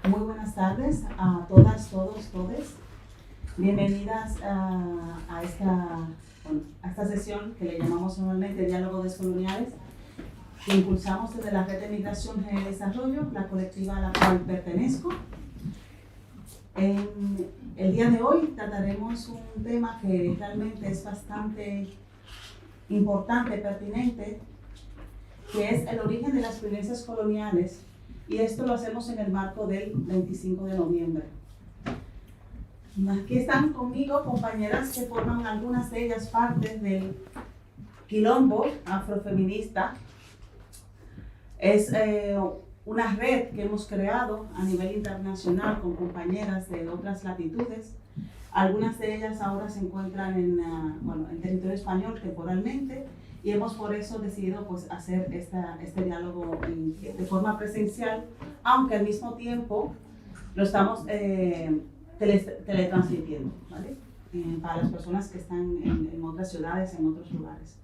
Muy buenas tardes a todas, todos, todes. Bienvenidas a esta sesión que le llamamos normalmente Diálogo Descoloniales, que impulsamos desde la Red de Migración y Desarrollo, la colectiva a la cual pertenezco. En el día de hoy trataremos un tema que realmente es bastante importante, pertinente, que es el origen de las violencias coloniales, y esto lo hacemos en el marco del 25 de noviembre. Aquí están conmigo compañeras que forman algunas de ellas partes del Quilombo Afrofeminista. Es una red que hemos creado a nivel internacional con compañeras de otras latitudes. Algunas de ellas ahora se encuentran en territorio español temporalmente, y hemos por eso decidido pues, hacer este diálogo de forma presencial, aunque al mismo tiempo lo estamos teletransmitiendo, ¿vale? Para las personas que están en otras ciudades, en otros lugares.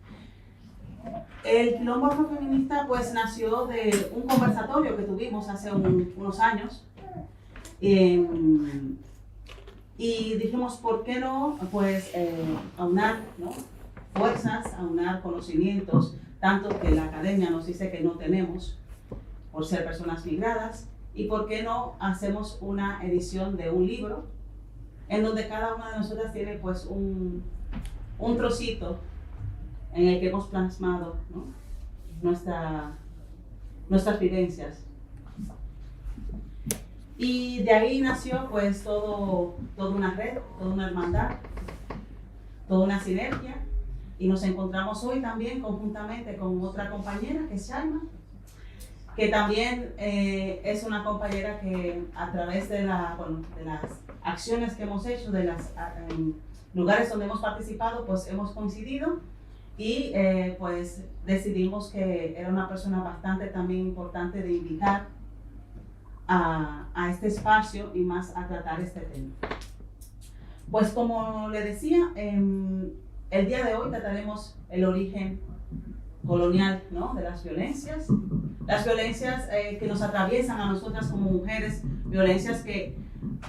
El Quilombo Afrofeminista pues nació de un conversatorio que tuvimos hace unos años, y dijimos, ¿por qué no pues aunar, ¿no?, fuerzas, aunar conocimientos, tanto que la academia nos dice que no tenemos por ser personas migradas, y por qué no hacemos una edición de un libro en donde cada una de nosotras tiene pues un trocito en el que hemos plasmado, ¿no?, nuestras vivencias. Y de ahí nació pues toda una red, toda una hermandad, toda una sinergia, y nos encontramos hoy también conjuntamente con otra compañera que es Shaima, que también es una compañera que a través de las acciones que hemos hecho, de los lugares donde hemos participado, pues hemos coincidido, y pues decidimos que era una persona bastante también importante de invitar a este espacio y más a tratar este tema. Pues como le decía, el día de hoy trataremos el origen colonial, ¿no?, de las violencias que nos atraviesan a nosotras como mujeres, violencias que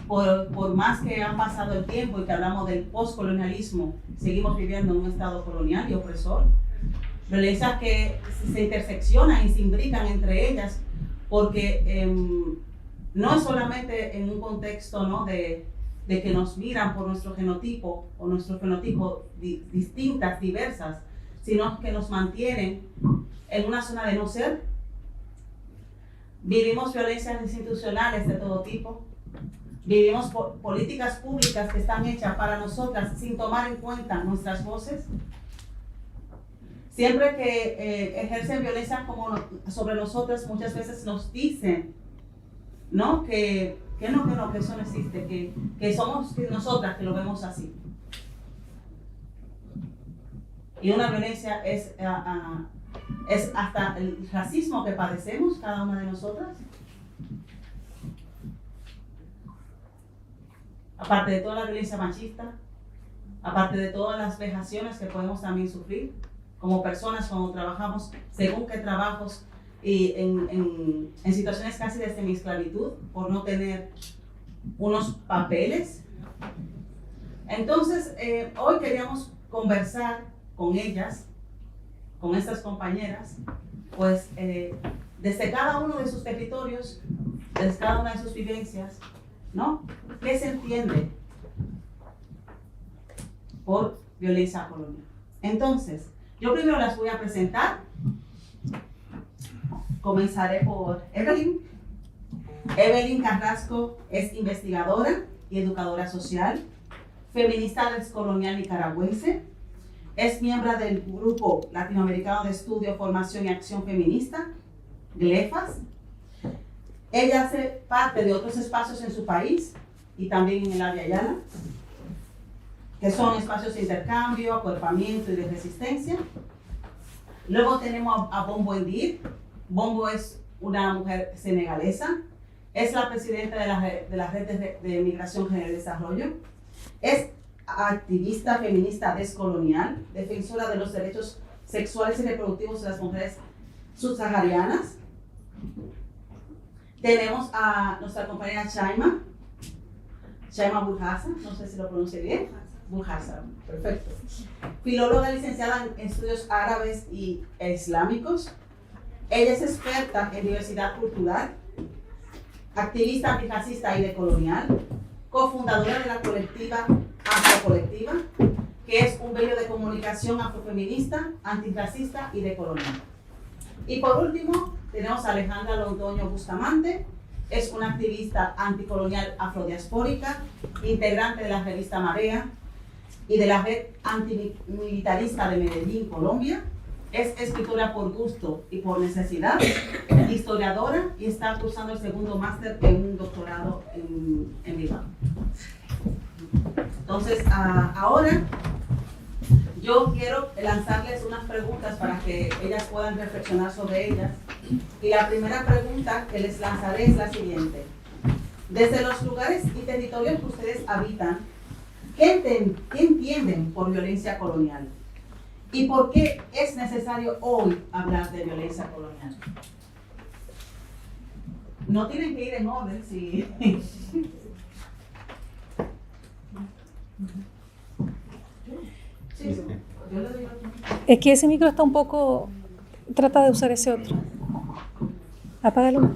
por más que han pasado el tiempo y que hablamos del postcolonialismo, seguimos viviendo en un estado colonial y opresor, violencias que se interseccionan y se imbrican entre ellas, porque no es solamente en un contexto, ¿no?, de que nos miran por nuestro genotipo o nuestro fenotipo distintas, diversas, sino que nos mantienen en una zona de no ser. Vivimos violencias institucionales de todo tipo, vivimos políticas públicas que están hechas para nosotras sin tomar en cuenta nuestras voces. Siempre que ejercen violencia sobre nosotras, muchas veces nos dicen, ¿no?, que eso no existe, que somos nosotras que lo vemos así. Y una violencia es hasta el racismo que padecemos cada una de nosotras. Aparte de toda la violencia machista, aparte de todas las vejaciones que podemos también sufrir como personas cuando trabajamos según qué trabajos, y en situaciones casi de semi-esclavitud por no tener unos papeles. Entonces, hoy queríamos conversar con ellas, con estas compañeras, pues desde cada uno de sus territorios, desde cada una de sus vivencias, ¿no?, ¿qué se entiende por violencia colonial? Entonces, yo primero las voy a presentar. Comenzaré por Evelyn. Evelyn Carrasco es investigadora y educadora social, feminista descolonial nicaragüense, es miembro del Grupo Latinoamericano de Estudio, Formación y Acción Feminista, GLEFAS. Ella hace parte de otros espacios en su país y también en el área Yala, que son espacios de intercambio, acuerpamiento y de resistencia. Luego tenemos a Bombo Ndir. Bombo es una mujer senegalesa, es la presidenta de la Red de Migración y Desarrollo, es activista feminista descolonial, defensora de los derechos sexuales y reproductivos de las mujeres subsaharianas. Tenemos a nuestra compañera Shaima Burjasa, no sé si lo pronuncie bien. Burjasa, perfecto. Filóloga licenciada en estudios árabes y islámicos. Ella es experta en diversidad cultural, activista antirracista y decolonial, cofundadora de la colectiva Afrocolectiva, que es un medio de comunicación afrofeminista, antirracista y decolonial. Y por último, tenemos a Alejandra Londoño Bustamante, es una activista anticolonial afrodiaspórica, integrante de la revista Marea y de la red antimilitarista de Medellín, Colombia. Es escritora por gusto y por necesidad, historiadora y está cursando el segundo máster en un doctorado en Bilbao. Entonces, ahora yo quiero lanzarles unas preguntas para que ellas puedan reflexionar sobre ellas. Y la primera pregunta que les lanzaré es la siguiente. Desde los lugares y territorios que ustedes habitan, ¿qué entienden por violencia colonial? ¿Y por qué es necesario hoy hablar de violencia colonial? No tienen que ir en orden, sí. Sí, yo le doy otro. Es que ese micro está un poco... Trata de usar ese otro. Apágalo.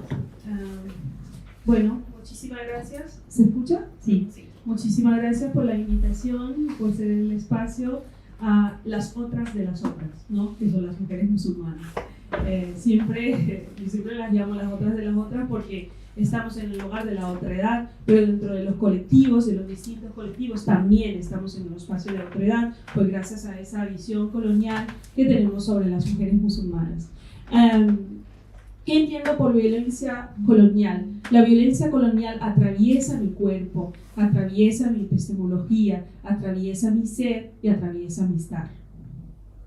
Bueno, muchísimas gracias. ¿Se escucha? Sí. Muchísimas gracias por la invitación, por ser el espacio a las otras de las otras, ¿no? Que son las mujeres musulmanas. Yo siempre las llamo las otras de las otras porque estamos en el lugar de la otredad, pero dentro de los colectivos, de los distintos colectivos, también estamos en un espacio de otredad, pues gracias a esa visión colonial que tenemos sobre las mujeres musulmanas. ¿Qué entiendo por violencia colonial? La violencia colonial atraviesa mi cuerpo, atraviesa mi epistemología, atraviesa mi ser y atraviesa mi estar.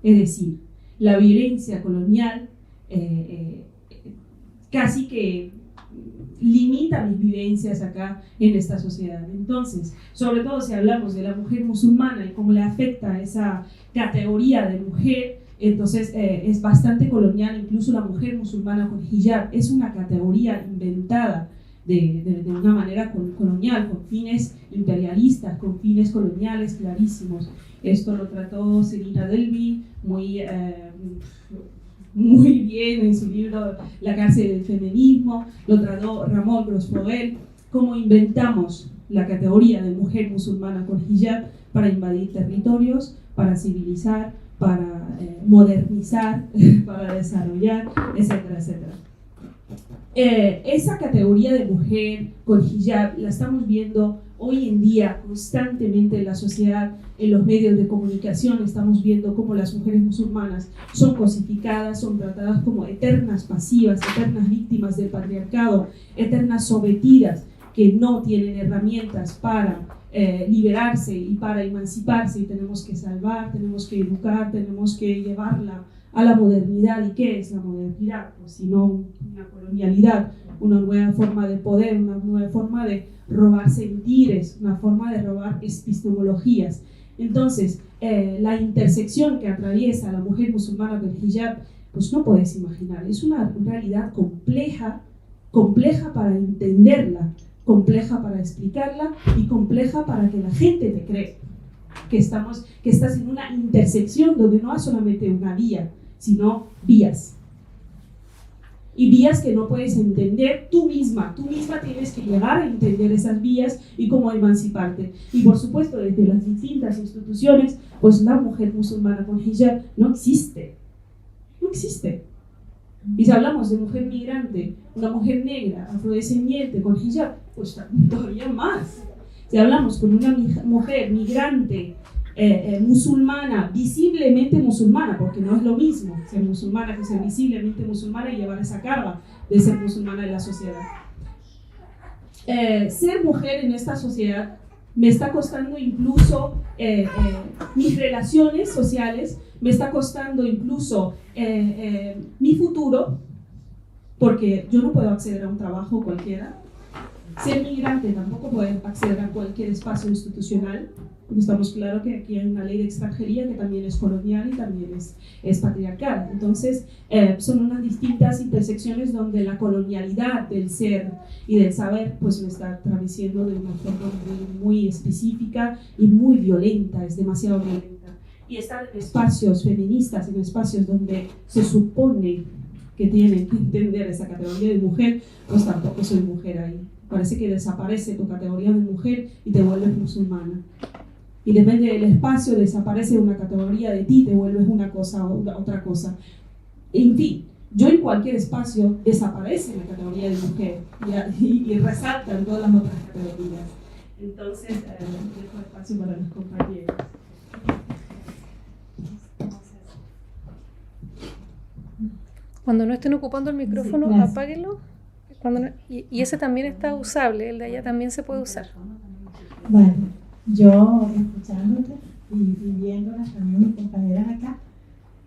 Es decir, la violencia colonial casi que limita mis vivencias acá en esta sociedad. Entonces, sobre todo si hablamos de la mujer musulmana y cómo le afecta esa categoría de mujer, entonces es bastante colonial. Incluso la mujer musulmana con hijab es una categoría inventada de una manera colonial, con fines imperialistas, con fines coloniales clarísimos. Esto lo trató Serena Delby muy bien en su libro La cárcel del feminismo, lo trató Ramón Grosfoguel, cómo inventamos la categoría de mujer musulmana con hijab para invadir territorios, para civilizar, para modernizar, para desarrollar, etcétera, etcétera. Esa categoría de mujer con hijab la estamos viendo hoy en día constantemente en la sociedad, en los medios de comunicación. Estamos viendo cómo las mujeres musulmanas son cosificadas, son tratadas como eternas pasivas, eternas víctimas del patriarcado, eternas sometidas que no tienen herramientas para liberarse y para emanciparse, y tenemos que salvar, tenemos que educar, tenemos que llevarla a la modernidad. ¿Y qué es la modernidad? Pues sino una colonialidad, una nueva forma de poder, una nueva forma de robar sentires, una forma de robar epistemologías. Entonces, la intersección que atraviesa la mujer musulmana con el hijab, pues no podés imaginar, es una realidad compleja para entenderla, compleja para explicarla y compleja para que la gente te cree que estás en una intersección donde no hay solamente una vía, sino vías. Y vías que no puedes entender tú misma tienes que llegar a entender esas vías y cómo emanciparte. Y por supuesto, desde las distintas instituciones, pues la mujer musulmana con hijab no existe. Y si hablamos de mujer migrante, una mujer negra, afrodescendiente con hijab, pues todavía más. Si hablamos con una mujer migrante, musulmana, visiblemente musulmana, porque no es lo mismo ser musulmana que ser visiblemente musulmana y llevar esa carga de ser musulmana en la sociedad. Ser mujer en esta sociedad me está costando incluso mis relaciones sociales, me está costando incluso mi futuro, porque yo no puedo acceder a un trabajo cualquiera. ser migrante tampoco puede acceder a cualquier espacio institucional, porque estamos claros que aquí hay una ley de extranjería que también es colonial y también es patriarcal. Entonces, son unas distintas intersecciones donde la colonialidad del ser y del saber pues lo está atravesando de una forma muy específica y muy violenta, es demasiado violenta. Y estar en espacios feministas, en espacios donde se supone que tienen que entender esa categoría de mujer, pues tampoco soy mujer ahí. Parece que desaparece tu categoría de mujer y te vuelves musulmana. Y depende del espacio, desaparece una categoría de ti, te vuelves una cosa o otra cosa. En fin, yo en cualquier espacio desaparece la categoría de mujer y resaltan todas las otras categorías. Entonces, dejo espacio para los compañeros. Cuando no estén ocupando el micrófono, Sí, apáguenlo. Y ese también está usable, el de allá también se puede usar. Bueno, yo escuchándote y viéndolas también mis compañeras acá,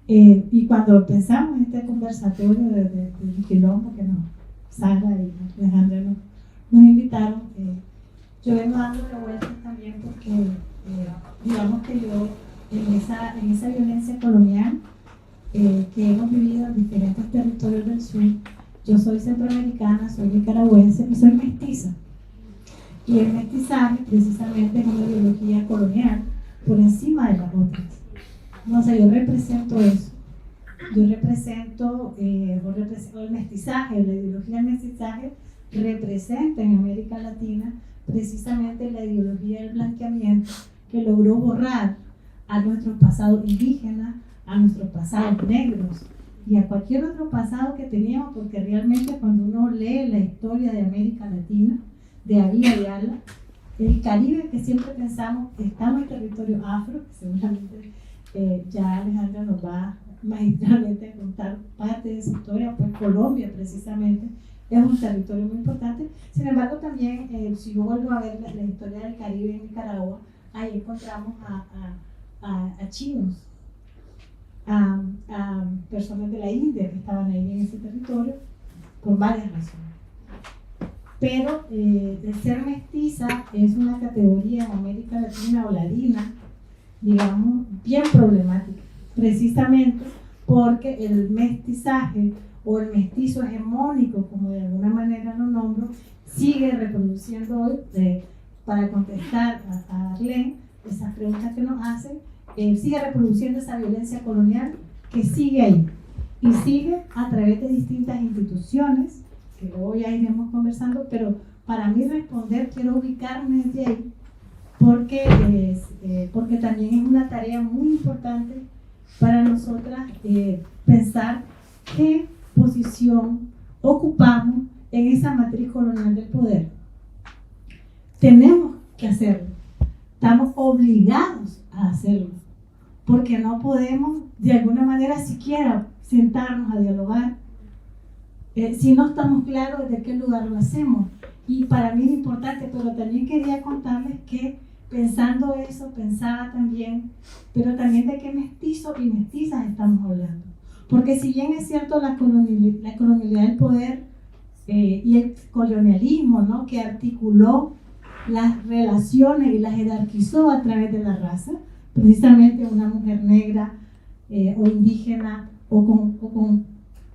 y cuando pensamos en este conversatorio de quilombo que Sara y Alejandra nos invitaron, yo vengo dándole vueltas también porque digamos que yo en esa violencia colonial que hemos vivido en diferentes territorios del sur, yo soy centroamericana, soy nicaragüense y soy mestiza. Y el mestizaje precisamente es una ideología colonial por encima de las otras. No, o sea, yo represento eso. Yo represento el mestizaje, la ideología del mestizaje representa en América Latina precisamente la ideología del blanqueamiento que logró borrar a nuestros pasados indígenas, a nuestros pasados negros y a cualquier otro pasado que teníamos, porque realmente cuando uno lee la historia de América Latina, de Abya Yala, el Caribe que siempre pensamos está en el territorio afro, que seguramente ya Alejandra nos va magistralmente a contar parte de su historia, pues Colombia precisamente es un territorio muy importante. Sin embargo, también si yo vuelvo a ver la historia del Caribe en Nicaragua, ahí encontramos a chinos, a personas de la India que estaban ahí en ese territorio por varias razones. Pero el ser mestiza es una categoría en América Latina o latina, digamos, bien problemática, precisamente porque el mestizaje o el mestizo hegemónico, como de alguna manera lo nombro, sigue reproduciendo hoy, para contestar a Arlene esas preguntas que nos hace, sigue reproduciendo esa violencia colonial que sigue ahí y sigue a través de distintas instituciones que luego ya iremos conversando, pero para mí responder quiero ubicarme desde ahí porque también es una tarea muy importante para nosotras pensar qué posición ocupamos en esa matriz colonial del poder. Tenemos que hacerlo, estamos obligados a hacerlo, porque no podemos de alguna manera siquiera sentarnos a dialogar si no estamos claros de qué lugar lo hacemos. Y para mí es importante, pero también quería contarles que pensando eso, pensaba también, pero también de qué mestizos y mestizas estamos hablando. Porque si bien es cierto la colonialidad del poder y el colonialismo, ¿no?, que articuló las relaciones y las jerarquizó a través de la raza, precisamente una mujer negra o indígena o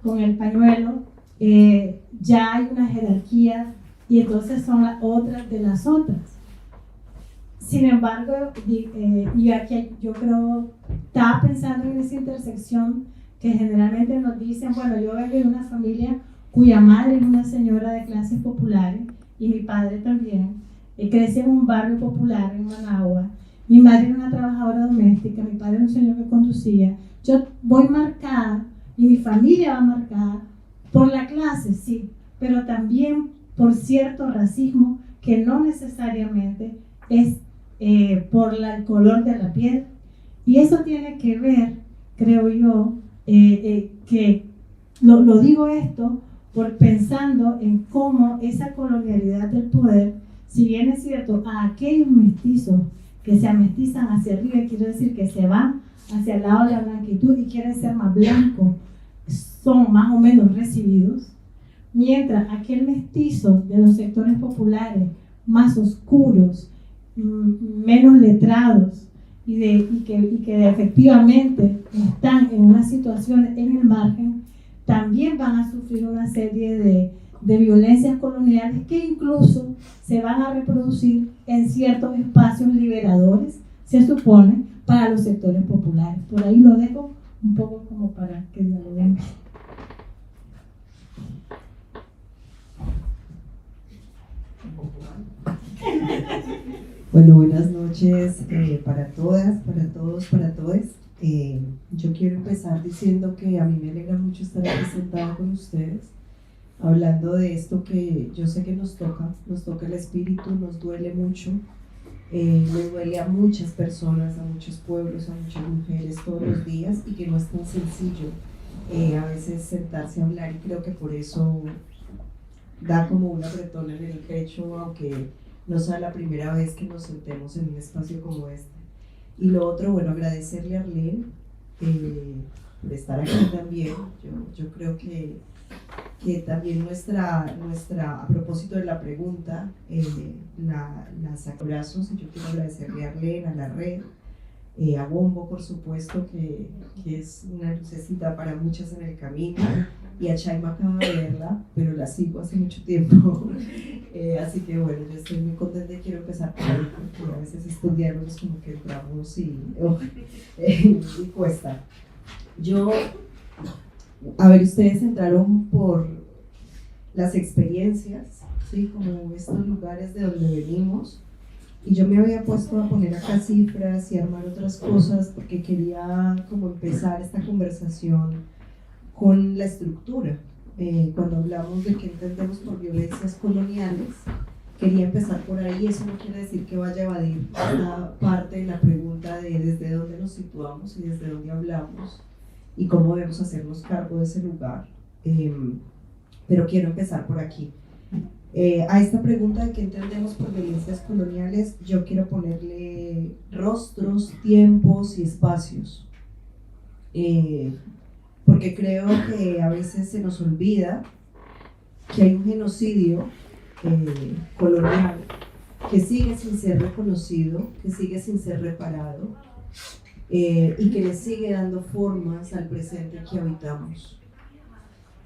con el pañuelo, ya hay una jerarquía y entonces son las otras de las otras. Sin embargo, y aquí yo creo, estaba pensando en esa intersección que generalmente nos dicen, bueno, yo vengo de una familia cuya madre es una señora de clases populares y mi padre también, crecí en un barrio popular en Managua, mi madre era una trabajadora doméstica, mi padre era un señor que conducía, yo voy marcada y mi familia va marcada por la clase, sí, pero también por cierto racismo que no necesariamente es por el color de la piel. Y eso tiene que ver, creo yo, que lo digo esto por pensando en cómo esa colonialidad del poder, si bien es cierto, a aquellos mestizos que se amestizan hacia arriba, quiero decir que se van hacia el lado de la blanquitud y quieren ser más blancos, son más o menos recibidos, mientras aquel mestizo de los sectores populares más oscuros, menos letrados y que efectivamente están en una situación en el margen, también van a sufrir una serie de violencias coloniales que incluso se van a reproducir en ciertos espacios liberadores, se supone, para los sectores populares. Por ahí lo dejo un poco como para que dialoguemos. Bueno, buenas noches para todas, para todos, para todes. Yo quiero empezar diciendo que a mí me alegra mucho estar aquí sentada con ustedes, hablando de esto que yo sé que nos toca el espíritu, nos duele mucho, le duele a muchas personas, a muchos pueblos, a muchas mujeres todos los días, y que no es tan sencillo a veces sentarse a hablar, y creo que por eso da como un apretón en el pecho, aunque no sea la primera vez que nos sentemos en un espacio como este. Y lo otro, bueno, agradecerle a Arlene por estar aquí también. Yo creo que también nuestra, a propósito de la pregunta, la sacabrazos, y yo quiero agradecerle a Arlene, a la red, a Bombo, por supuesto, que es una lucecita para muchas en el camino, y a Chaima acabo de verla, pero la sigo hace mucho tiempo. Así que bueno, yo estoy muy contenta y quiero empezar por ahí, porque a veces estos diálogos como que entramos y cuesta. A ver, ustedes entraron por las experiencias, ¿sí? Como estos lugares de donde venimos, y yo me había puesto a poner acá cifras y armar otras cosas porque quería como empezar esta conversación con la estructura. Cuando hablamos de qué entendemos por violencias coloniales, quería empezar por ahí. Eso no quiere decir que vaya a evadir esta parte de la pregunta de desde dónde nos situamos y desde dónde hablamos y cómo debemos hacernos cargo de ese lugar, pero quiero empezar por aquí. A esta pregunta de qué entendemos por violencias coloniales, yo quiero ponerle rostros, tiempos y espacios, porque creo que a veces se nos olvida que hay un genocidio colonial que sigue sin ser reconocido, que sigue sin ser reparado, y que le sigue dando formas al presente que habitamos.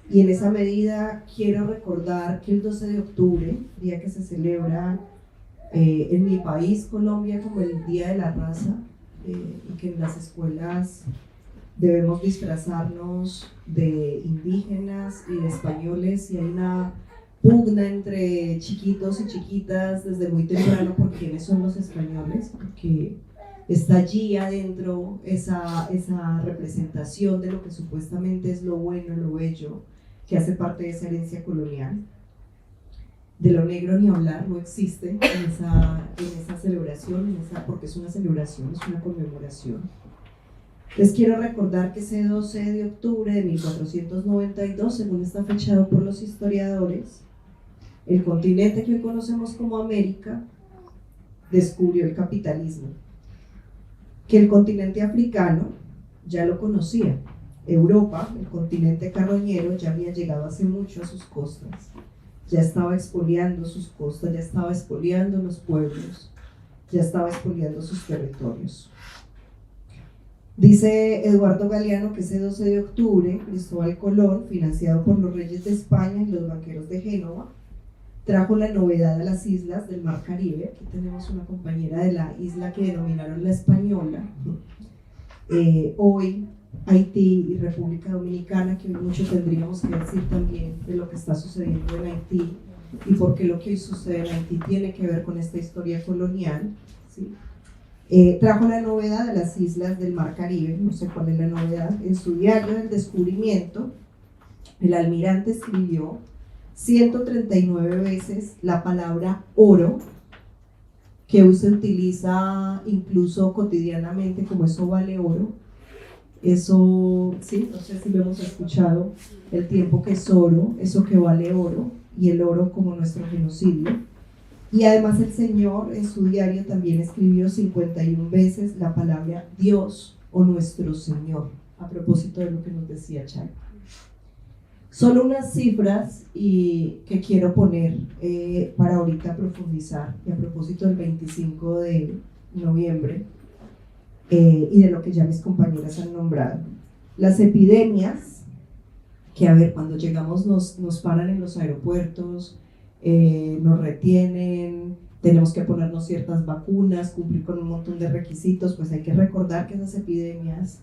Y en esa medida quiero recordar que el 12 de octubre, día que se celebra en mi país, Colombia, como el Día de la Raza, y que en las escuelas debemos disfrazarnos de indígenas y de españoles, y hay una pugna entre chiquitos y chiquitas desde muy temprano por quiénes son los españoles, porque está allí adentro esa representación de lo que supuestamente es lo bueno, lo bello, que hace parte de esa herencia colonial. De lo negro ni hablar, no existe en esa celebración, porque es una celebración, es una conmemoración. Les quiero recordar que ese 12 de octubre de 1492, según está fechado por los historiadores, el continente que hoy conocemos como América descubrió el capitalismo, que el continente africano ya lo conocía. Europa, el continente carroñero, ya había llegado hace mucho a sus costas, ya estaba expoliando sus costas, ya estaba expoliando los pueblos, ya estaba expoliando sus territorios. Dice Eduardo Galeano que ese 12 de octubre, Cristóbal Colón, financiado por los reyes de España y los banqueros de Génova, trajo la novedad a las islas del Mar Caribe. Aquí tenemos una compañera de la isla que denominaron la Española. Hoy Haití y República Dominicana, que hoy mucho tendríamos que decir también de lo que está sucediendo en Haití y por qué lo que hoy sucede en Haití tiene que ver con esta historia colonial, ¿sí? Trajo la novedad a las islas del Mar Caribe. No sé cuál es la novedad. En su diario del descubrimiento, el almirante escribió 139 veces la palabra oro, que hoy se utiliza incluso cotidianamente como eso vale oro. Eso, sí, no sé si lo hemos escuchado, el tiempo que es oro, eso que vale oro, y el oro como nuestro genocidio. Y además el Señor en su diario también escribió 51 veces la palabra Dios o nuestro Señor, a propósito de lo que nos decía Chay. Solo unas cifras y que quiero poner para ahorita profundizar, y a propósito del 25 de noviembre y de lo que ya mis compañeras han nombrado. Las epidemias, que a ver, cuando llegamos nos paran en los aeropuertos, nos retienen, tenemos que ponernos ciertas vacunas, cumplir con un montón de requisitos, pues hay que recordar que esas epidemias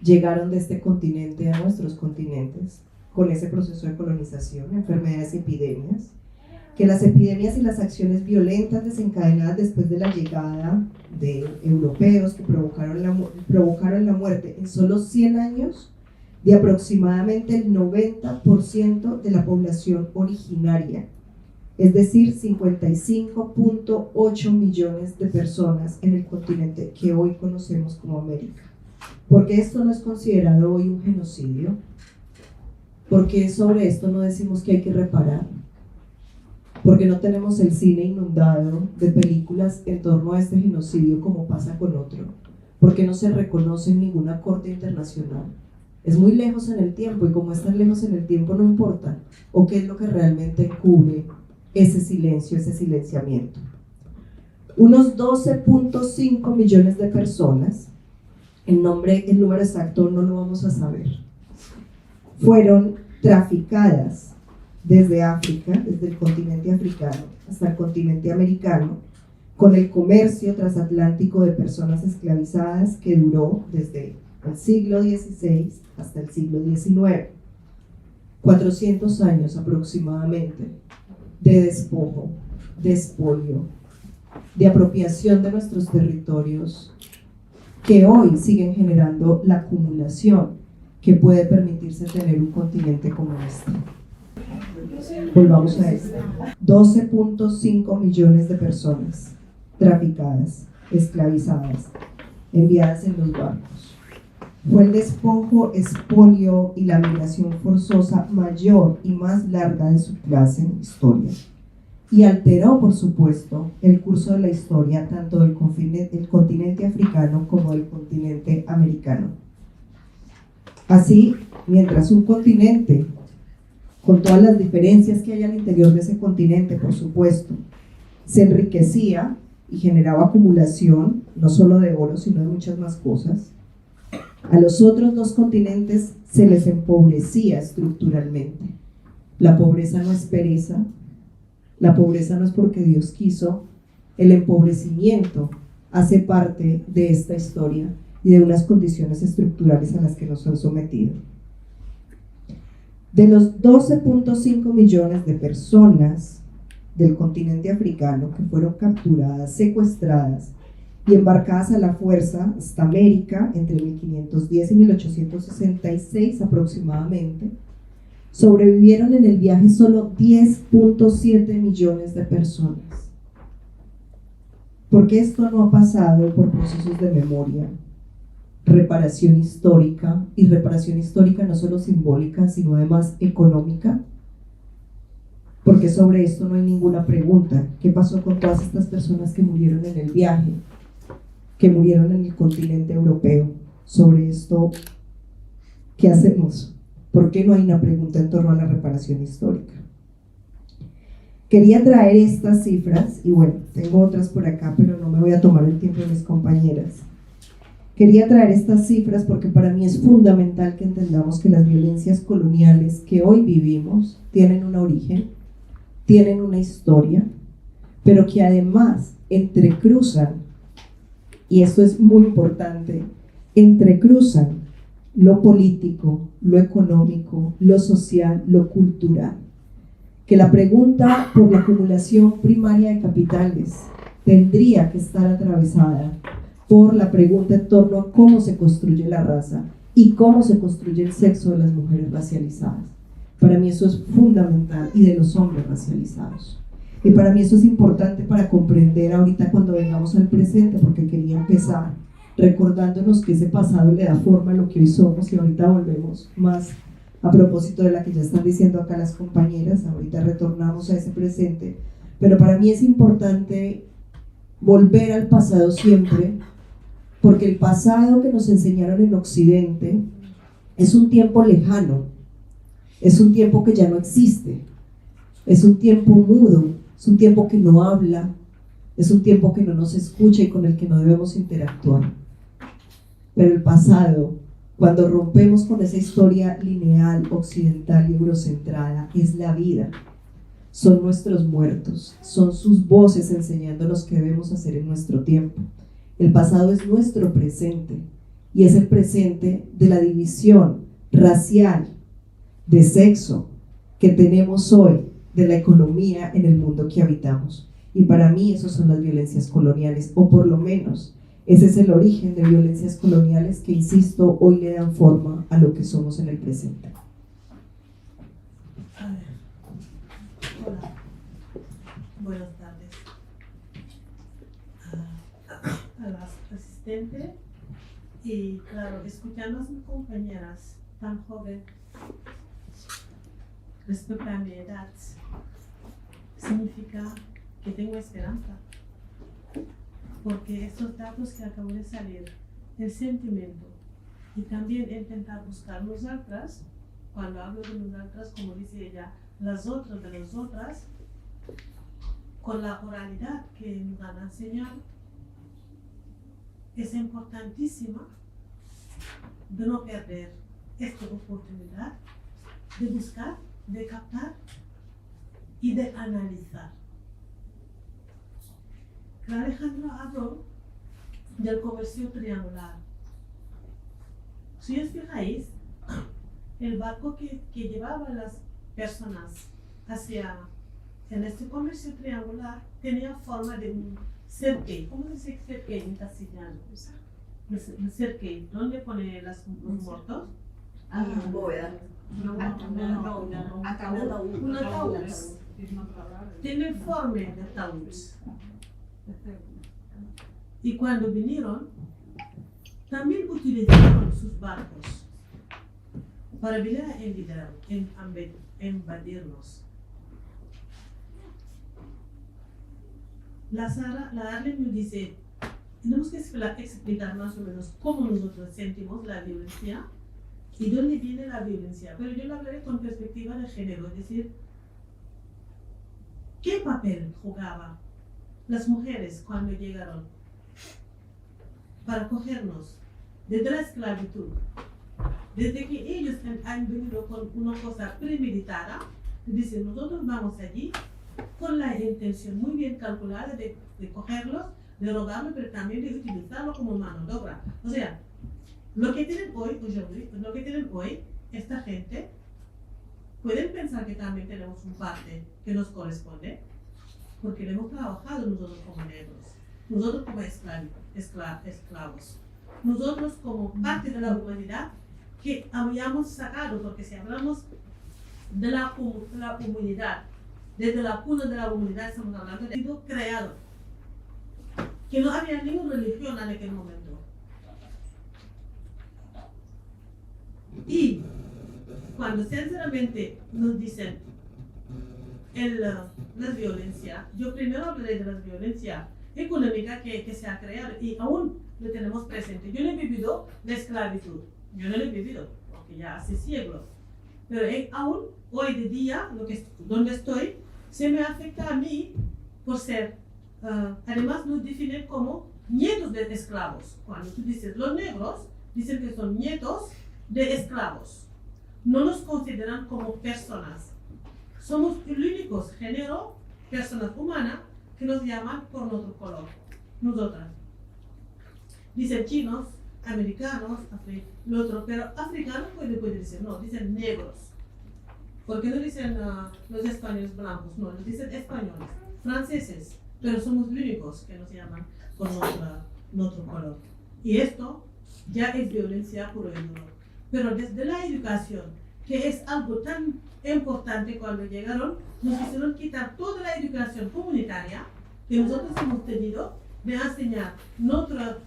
llegaron de este continente a nuestros continentes, con ese proceso de colonización, enfermedades y epidemias, que las epidemias y las acciones violentas desencadenadas después de la llegada de europeos que provocaron la muerte en solo 100 años de aproximadamente el 90% de la población originaria, es decir, 55.8 millones de personas en el continente que hoy conocemos como América. ¿Por qué esto no es considerado hoy un genocidio? ¿Por qué sobre esto no decimos que hay que reparar? ¿Por qué no tenemos el cine inundado de películas en torno a este genocidio como pasa con otro? ¿Por qué no se reconoce en ninguna corte internacional? Es muy lejos en el tiempo, y como es tan lejos en el tiempo no importa. ¿O qué es lo que realmente encubre ese silencio, ese silenciamiento? Unos 12.5 millones de personas, el número exacto no lo vamos a saber, fueron traficadas desde África, desde el continente africano hasta el continente americano, con el comercio transatlántico de personas esclavizadas que duró desde el siglo XVI hasta el siglo XIX. 400 años aproximadamente de despojo, de expolio, de apropiación de nuestros territorios, que hoy siguen generando la acumulación que puede permitirse tener un continente como este. Volvamos a esto. 12.5 millones de personas traficadas, esclavizadas, enviadas en los barcos. Fue el despojo, expolio y la migración forzosa mayor y más larga de su clase en historia. Y alteró, por supuesto, el curso de la historia tanto del continente africano como del continente americano. Así, mientras un continente, con todas las diferencias que hay al interior de ese continente, por supuesto, se enriquecía y generaba acumulación, no solo de oro, sino de muchas más cosas, a los otros dos continentes se les empobrecía estructuralmente. La pobreza no es pereza, la pobreza no es porque Dios quiso, el empobrecimiento hace parte de esta historia y de unas condiciones estructurales a las que nos han sometido. De los 12.5 millones de personas del continente africano que fueron capturadas, secuestradas y embarcadas a la fuerza hasta América entre 1510 y 1866 aproximadamente, sobrevivieron en el viaje solo 10.7 millones de personas. Porque esto no ha pasado por procesos de memoria, reparación histórica, y reparación histórica no solo simbólica, sino además económica, porque sobre esto no hay ninguna pregunta. ¿Qué pasó con todas estas personas que murieron en el viaje, que murieron en el continente europeo? Sobre esto, ¿qué hacemos? ¿Por qué no hay una pregunta en torno a la reparación histórica? Quería traer estas cifras, y bueno, tengo otras por acá, pero no me voy a tomar el tiempo de mis compañeras. Quería traer estas cifras porque para mí es fundamental que entendamos que las violencias coloniales que hoy vivimos tienen un origen, tienen una historia, pero que además entrecruzan, y esto es muy importante, entrecruzan lo político, lo económico, lo social, lo cultural. Que la pregunta por la acumulación primaria de capitales tendría que estar atravesada por la pregunta en torno a cómo se construye la raza y cómo se construye el sexo de las mujeres racializadas. Para mí eso es fundamental, y de los hombres racializados. Y para mí eso es importante para comprender ahorita cuando vengamos al presente, porque quería empezar recordándonos que ese pasado le da forma a lo que hoy somos, y ahorita volvemos más a propósito de la que ya están diciendo acá las compañeras, ahorita retornamos a ese presente, pero para mí es importante volver al pasado siempre, porque el pasado que nos enseñaron en Occidente es un tiempo lejano, Es un tiempo que ya no existe, es un tiempo mudo, es un tiempo que no habla, es un tiempo que no nos escucha y con el que no debemos interactuar. Pero el pasado, cuando rompemos con esa historia lineal, occidental y eurocentrada, es la vida. Son nuestros muertos, son sus voces enseñándonos qué debemos hacer en nuestro tiempo. El pasado es nuestro presente y es el presente de la división racial, de sexo que tenemos hoy, de la economía en el mundo que habitamos. Y para mí eso son las violencias coloniales, o por lo menos ese es el origen de violencias coloniales que, insisto, hoy le dan forma a lo que somos en el presente. A ver. Hola. Buenas tardes. A las asistentes y, claro, escuchando a sus compañeras tan jóvenes respecto a mi edad, significa que tengo esperanza. Porque estos datos que acabo de salir, el sentimiento y también intentar buscar nosotras, cuando hablo de nosotras, como dice ella, las otras de las otras, con la oralidad que nos van a enseñar, es importantísima de no perder esta oportunidad de buscar, de captar y de analizar. Alejandro habló del comercio triangular. Si os fijáis, el barco que llevaba a las personas en este comercio triangular tenía forma de un cerque. ¿Cómo se dice cerque en castellano? Un cerque. ¿Dónde pone los muertos? Bóveda. Un ataúd. Tiene forma de ataúd. Y cuando vinieron, también utilizaron sus barcos para venir a invadirnos. La Arlen nos dice, tenemos que explicar más o menos cómo nosotros sentimos la violencia y dónde viene la violencia. Pero yo lo hablaré con perspectiva de género, es decir, ¿qué papel jugaban las mujeres cuando llegaron para cogernos desde la esclavitud? Desde que ellos han venido con una cosa premeditada, dicen, nosotros vamos allí con la intención muy bien calculada de cogerlos, de robarlos, pero también de utilizarlo como mano de obra. O sea, lo que tienen hoy, esta gente, pueden pensar que también tenemos un parte que nos corresponde, porque le hemos trabajado nosotros como negros, nosotros como esclavos, nosotros como parte de la humanidad que habíamos sacado, porque si hablamos de la comunidad, desde la cuna de la humanidad estamos hablando de sido creado, que no había ninguna religión en aquel momento. Y cuando sinceramente nos dicen la violencia, yo primero hablaré de la violencia económica que se ha creado y aún lo tenemos presente. Yo no he vivido la esclavitud, yo no lo he vivido, porque ya hace siglos, pero aún hoy de día, donde estoy, se me afecta a mí por ser, además nos definen como nietos de esclavos. Cuando tú dices los negros, dicen que son nietos de esclavos. No nos consideran como personas. Somos el único género, personas humanas, que nos llaman por nuestro color. Nosotras. Dicen chinos, americanos, lo otro, pero africanos puede decir, no, dicen negros. ¿Por qué no dicen los españoles blancos? No, nos dicen españoles, franceses, pero somos los únicos que nos llaman por nuestro color. Y esto ya es violencia puro y duro. Pero desde la educación, que es algo tan importante cuando llegaron, nos hicieron quitar toda la educación comunitaria que nosotros hemos tenido de enseñar a nuestros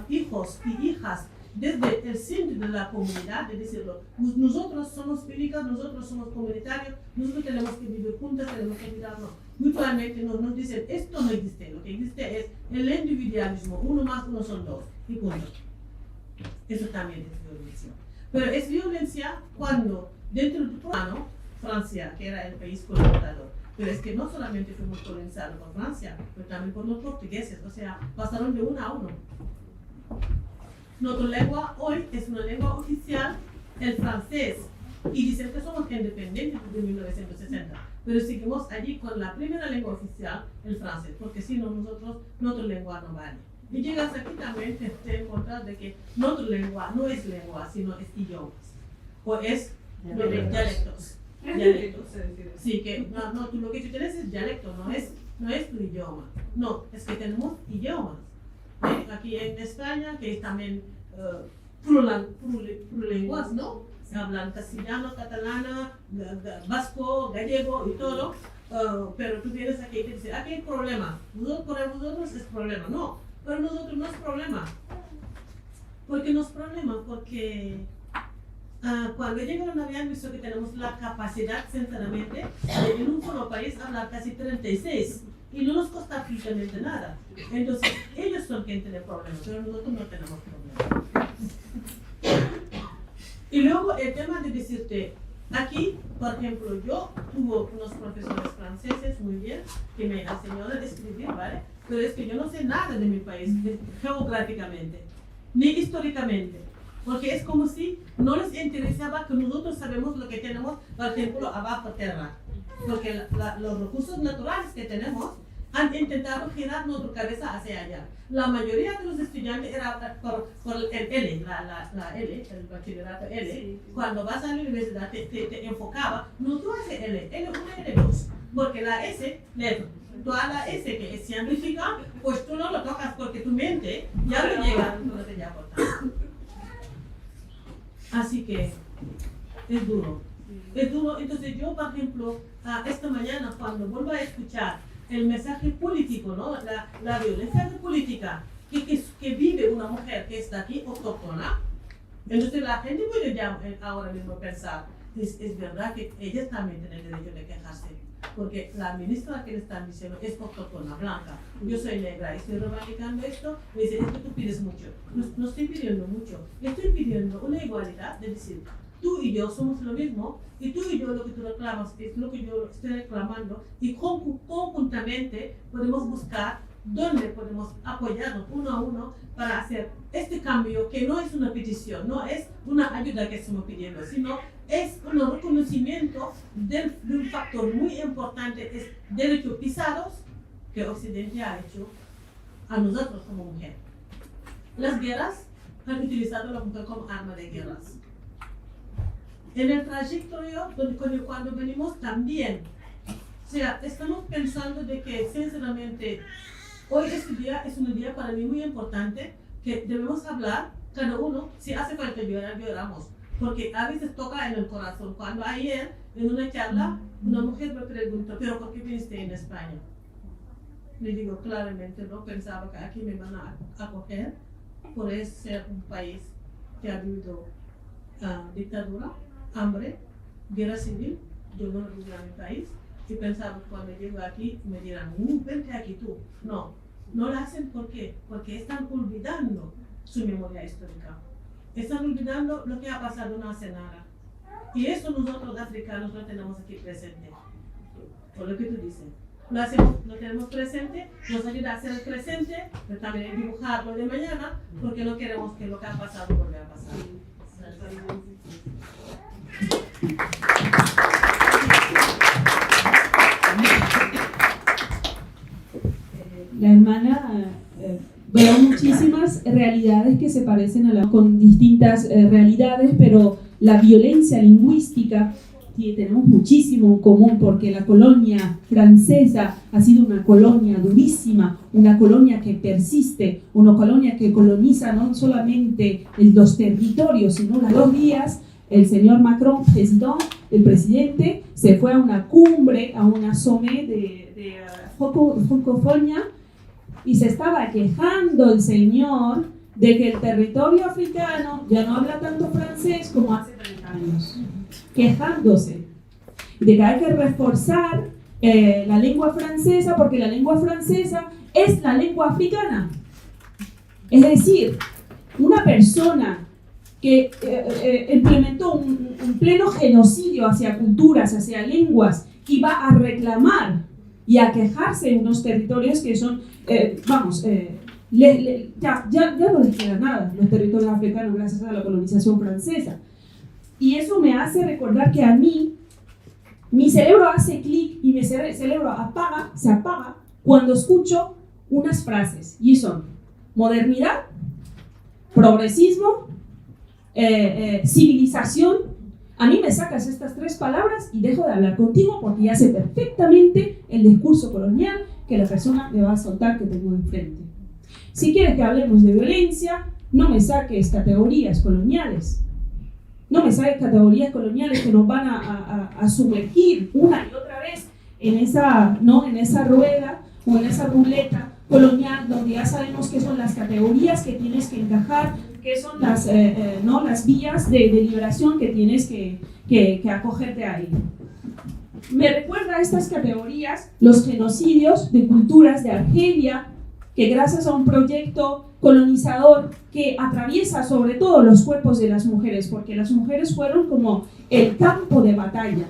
hijos y hijas desde el centro de la comunidad, de decirlo, nosotros somos únicas, nosotros somos comunitarios, nosotros tenemos que vivir juntas, tenemos que cuidarnos mutuamente. Nos dicen, esto no existe, lo que existe es el individualismo, 1 más 1 son 2, y punto. Eso también es violencia. Pero es violencia cuando dentro de Francia, que era el país colonizador. Pero es que no solamente fuimos colonizados por Francia, pero también por los portugueses, o sea, pasaron de uno a uno. Nuestra lengua hoy es una lengua oficial, el francés, y dicen que somos independientes desde 1960, pero seguimos allí con la primera lengua oficial, el francés, porque si no, nuestra lengua no vale. Y llegas aquí también, te encuentras de que nuestra lengua no es lengua, sino es idiomas, o es dialectos. Sí, que no, tú lo que tú tienes es dialecto, no es tu idioma. No, es que tenemos idiomas. Aquí en España, que es también plurilenguas, ¿no? Se hablan castellano, catalana, vasco, gallego y todo. Pero tú vienes aquí y te dices, aquí hay problema. Para vosotros es problema. No, para nosotros no es problema. ¿Por qué no es problema? Porque cuando llegaron habían visto que tenemos la capacidad, sinceramente, de en un solo país hablar casi 36 y no nos cuesta absolutamente nada. Entonces, ellos son quienes tienen problemas, pero nosotros no tenemos problemas. Y luego el tema de decirte, aquí, por ejemplo, yo tuve unos profesores franceses muy bien que me enseñaron a escribir, ¿vale? Pero es que yo no sé nada de mi país, geográficamente, ni históricamente. Porque es como si no les interesaba que nosotros sabemos lo que tenemos, por ejemplo, abajo tierra. Porque los recursos naturales que tenemos han intentado girar nuestra cabeza hacia allá. La mayoría de los estudiantes era por el L, la L, el bachillerato L. Sí. Cuando vas a la universidad te enfocaba, no tú haces L1, L2, porque la S, toda la S que es científica, pues tú no lo tocas porque tu mente ya no llega, no te llega por tanto. Así que es duro. Es duro. Entonces yo, por ejemplo, esta mañana cuando vuelvo a escuchar el mensaje político, ¿no? la violencia política que vive una mujer que está aquí autóctona, entonces la gente puede ya ahora mismo pensar, es verdad que ellas también tienen derecho de quejarse, porque la ministra que le están diciendo es autóctona, blanca, yo soy negra y estoy reivindicando esto, me dice, es que tú pides mucho. No estoy pidiendo mucho, estoy pidiendo una igualdad, de decir, tú y yo somos lo mismo, y tú y yo lo que tú reclamas es lo que yo estoy reclamando, y conjuntamente podemos buscar dónde podemos apoyarnos uno a uno para hacer este cambio que no es una petición, no es una ayuda que estamos pidiendo, sino es un reconocimiento de un factor muy importante, es derechos pisados que Occidente ha hecho a nosotros como mujer. Las guerras han utilizado a la mujer como arma de guerras. En el trayectorio, cuando venimos también, o sea, estamos pensando de que sinceramente hoy este día es un día para mí muy importante, que debemos hablar, cada uno, si hace falta llorar, lloramos, porque a veces toca en el corazón. Cuando ayer, en una charla, una mujer me preguntó, ¿pero por qué viniste en España? Le digo claramente, no pensaba que aquí me van a acoger, por ser un país que ha vivido dictadura, hambre, guerra civil. Yo no viví en mi país y pensaba que cuando llego aquí me dirán, vente aquí tú. No lo hacen. ¿Por qué? Porque están olvidando su memoria histórica. Están olvidando lo que ha pasado no hace nada. Y eso nosotros africanos lo tenemos aquí presente. Por lo que tú dices. Lo tenemos presente, nos ayuda a hacer el presente, pero también dibujar lo de mañana, porque no queremos que lo que ha pasado vuelva a pasar. La hermana veo muchísimas realidades que se parecen a con distintas realidades, pero la violencia lingüística tenemos muchísimo en común, porque la colonia francesa ha sido una colonia durísima, una colonia que persiste, una colonia que coloniza no solamente los territorios, sino las 2 días. El señor Macron, el presidente, se fue a una cumbre, a una sommet de francofonía, y se estaba quejando el señor de que el territorio africano ya no habla tanto francés como hace 30 años. Quejándose de que hay que reforzar la lengua francesa, porque la lengua francesa es la lengua africana. Es decir, una persona que implementó un pleno genocidio hacia culturas, hacia lenguas, y va a reclamar y a quejarse en unos territorios que son, ya no les queda nada, los territorios africanos, gracias a la colonización francesa. Y eso me hace recordar que a mí, mi cerebro hace clic y mi cerebro se apaga cuando escucho unas frases, y son modernidad, progresismo, civilización. A mí me sacas estas tres palabras y dejo de hablar contigo porque ya sé perfectamente el discurso colonial que la persona me va a soltar que tengo enfrente. Si quieres que hablemos de violencia, no me saques categorías coloniales. No me saques categorías coloniales que nos van a sumergir una y otra vez en esa rueda o en esa ruleta colonial donde ya sabemos qué son las categorías que tienes que encajar, qué son las vías de liberación que tienes que acogerte ahí. Me recuerda a estas categorías los genocidios de culturas de Argelia, que gracias a un proyecto colonizador que atraviesa sobre todo los cuerpos de las mujeres, porque las mujeres fueron como el campo de batalla.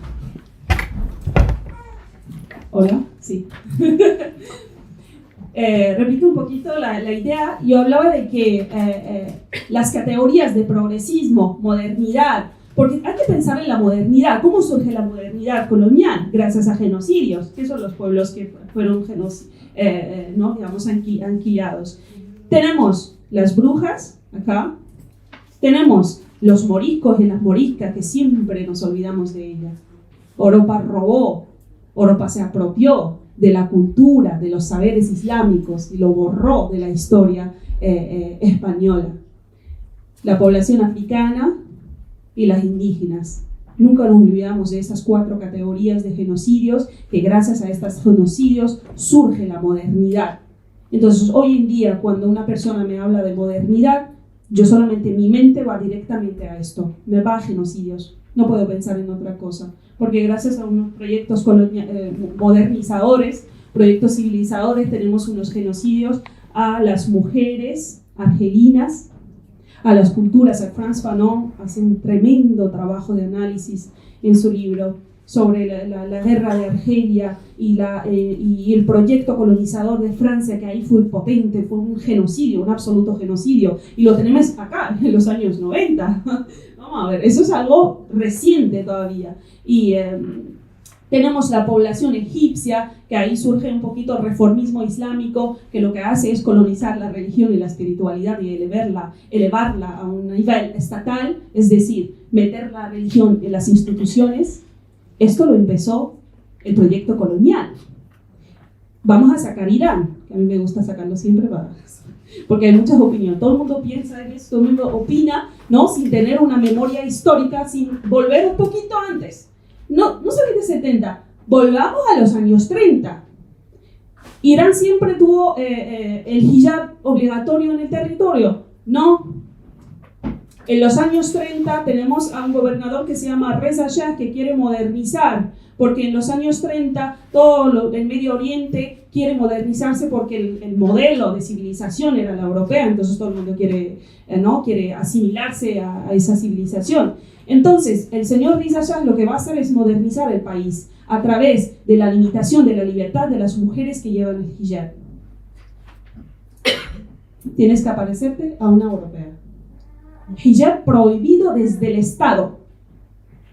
¿Hola? Sí. Repito un poquito la idea. Yo hablaba de que las categorías de progresismo, modernidad, porque hay que pensar en la modernidad. ¿Cómo surge la modernidad colonial? Gracias a genocidios, que son los pueblos que fueron anquilados. Tenemos las brujas acá, tenemos los moriscos y las moriscas, que siempre nos olvidamos de ellas. Europa robó, Europa se apropió de la cultura, de los saberes islámicos y lo borró de la historia española. La población africana y las indígenas. Nunca nos olvidamos de esas 4 categorías de genocidios, que gracias a estos genocidios surge la modernidad. Entonces, hoy en día, cuando una persona me habla de modernidad, yo solamente, mi mente va directamente a esto, me va a genocidios. No puedo pensar en otra cosa, porque gracias a unos proyectos modernizadores, proyectos civilizadores, tenemos unos genocidios a las mujeres argelinas, a las culturas. Frantz Fanon hace un tremendo trabajo de análisis en su libro sobre la guerra de Argelia y el proyecto colonizador de Francia, que ahí fue potente, fue un genocidio, un absoluto genocidio, y lo tenemos acá en los años 90. Vamos a ver, eso es algo reciente todavía. Y tenemos la población egipcia, que ahí surge un poquito el reformismo islámico, que lo que hace es colonizar la religión y la espiritualidad y elevarla a un nivel estatal, es decir, meter la religión en las instituciones. Esto lo empezó el proyecto colonial. Vamos a sacar Irán, que a mí me gusta sacarlo siempre porque hay muchas opiniones. Todo el mundo piensa en esto, todo el mundo opina, ¿no? Sin tener una memoria histórica, sin volver un poquito antes. No solamente 70, volvamos a los años 30. ¿Irán siempre tuvo el hijab obligatorio en el territorio? No. En los años 30 tenemos a un gobernador que se llama Reza Shah, que quiere modernizar, porque en los años 30 todo el Medio Oriente quiere modernizarse porque el modelo de civilización era la europea, entonces todo el mundo quiere asimilarse a esa civilización. Entonces, el señor Reza Shah lo que va a hacer es modernizar el país a través de la limitación de la libertad de las mujeres que llevan el hijab. Tienes que parecerte a una europea. Hijab prohibido desde el Estado.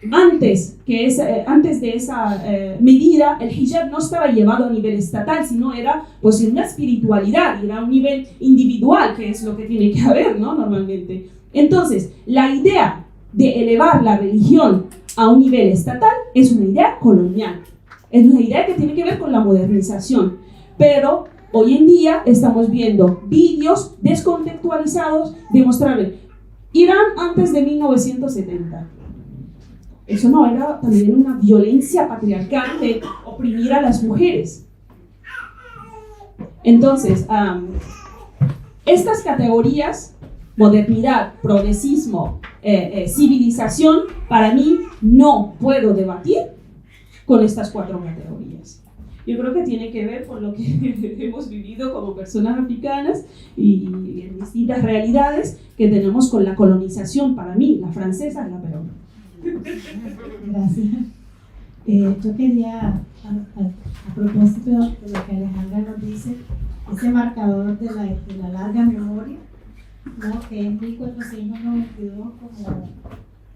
Antes de esa medida, el hijab no estaba llevado a nivel estatal, sino era pues una espiritualidad, era un nivel individual, que es lo que tiene que haber, ¿no? Normalmente. Entonces, la idea de elevar la religión a un nivel estatal es una idea colonial. Es una idea que tiene que ver con la modernización. Pero hoy en día estamos viendo vídeos descontextualizados de mostrar Irán antes de 1970. Eso no era también una violencia patriarcal de oprimir a las mujeres. Entonces, estas categorías, modernidad, progresismo, civilización, para mí no puedo debatir con estas 4 categorías. Yo creo que tiene que ver con lo que hemos vivido como personas africanas y en distintas realidades que tenemos con la colonización. Para mí, la francesa es la peor. Gracias. Yo quería, a propósito de lo que Alejandra nos dice, ese marcador de la larga memoria, ¿no? Que es 1492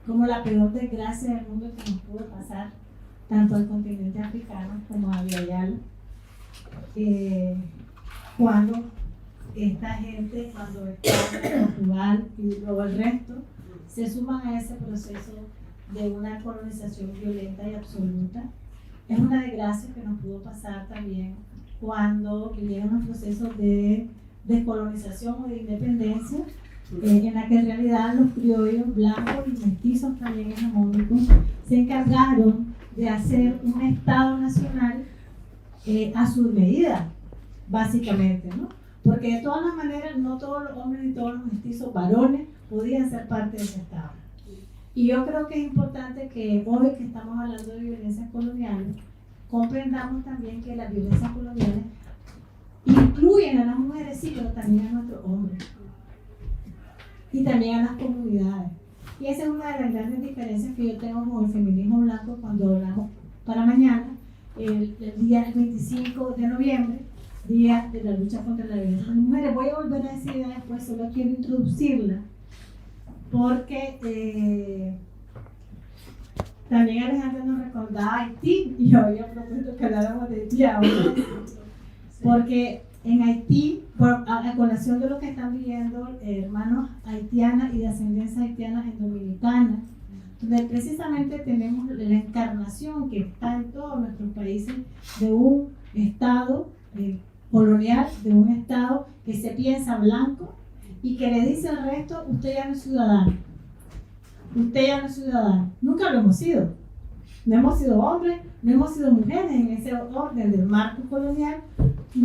como la peor desgracia del mundo que nos pudo pasar, tanto al continente africano como a Guayana, cuando esta gente, cuando España, Portugal y luego el resto, se suman a ese proceso de una colonización violenta y absoluta. Es una desgracia que nos pudo pasar también cuando vinieron los procesos de descolonización o de independencia, en la que en realidad los criollos blancos y mestizos también hegemónicos se encargaron de hacer un Estado nacional a su medida, básicamente, ¿no? Porque de todas las maneras no todos los hombres ni todos los mestizos varones podían ser parte de ese Estado. Y yo creo que es importante que hoy que estamos hablando de violencias coloniales, comprendamos también que las violencias coloniales incluyen a las mujeres, sí, pero también a nuestros hombres. Y también a las comunidades. Y esa es una de las grandes diferencias que yo tengo con el feminismo blanco cuando hablamos para mañana, el día 25 de noviembre, Día de la Lucha contra la Violencia de las Mujeres. Voy a volver a esa idea después, solo quiero introducirla, porque también Alejandra nos recordaba Haití, y yo había propuesto que habláramos de Haití ahora, porque en Haití, a colación de lo que están viviendo hermanos haitianas y de ascendencia haitiana en Dominicana, donde precisamente tenemos la encarnación que está en todos nuestros países de un Estado colonial, de un Estado que se piensa blanco y que le dice al resto: usted ya no es ciudadano, usted ya no es ciudadano. Nunca lo hemos sido. No hemos sido hombres, no hemos sido mujeres en ese orden del marco colonial.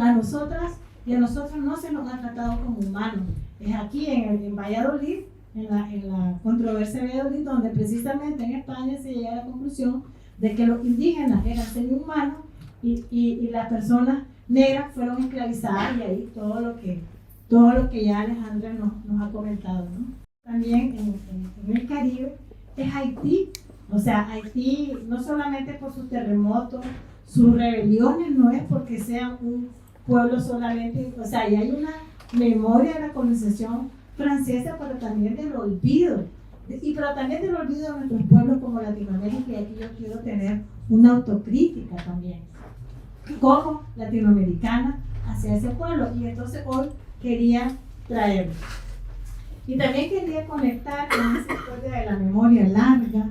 A nosotras y a nosotros no se nos ha tratado como humanos. Es aquí en Valladolid, en la controversia de Valladolid, donde precisamente en España se llega a la conclusión de que los indígenas eran seres humanos y las personas negras fueron esclavizadas, y ahí todo lo que ya Alejandra nos ha comentado, ¿no? También en el Caribe es Haití. O sea, Haití no solamente por sus terremotos, sus rebeliones, no es porque sean un pueblo solamente, o sea, y hay una memoria de la colonización francesa, pero también del olvido, pero también del olvido de nuestros pueblos como Latinoamérica, y aquí yo quiero tener una autocrítica también, como latinoamericana, hacia ese pueblo, y entonces hoy quería traerlo. Y también quería conectar con esa historia de la memoria larga,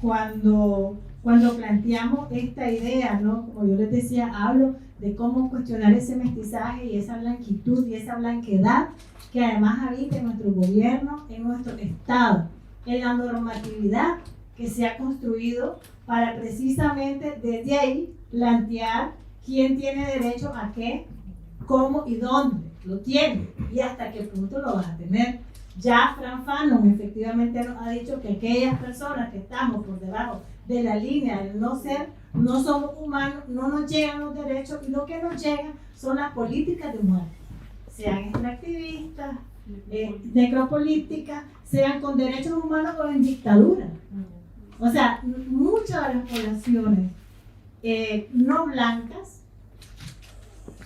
cuando planteamos esta idea, ¿no? Como yo les decía, hablo de cómo cuestionar ese mestizaje y esa blanquitud y esa blanquedad que además habita en nuestro gobierno, en nuestro Estado, en la normatividad que se ha construido para precisamente desde ahí plantear quién tiene derecho a qué, cómo y dónde lo tiene y hasta qué punto lo vas a tener. Ya Fran Fanon efectivamente nos ha dicho que aquellas personas que estamos por debajo de la línea del no ser, no somos humanos, no nos llegan los derechos, y lo que nos llegan son las políticas de muerte, sean extractivistas, necropolíticas, sean con derechos humanos o en dictadura. O sea, muchas de las poblaciones no blancas,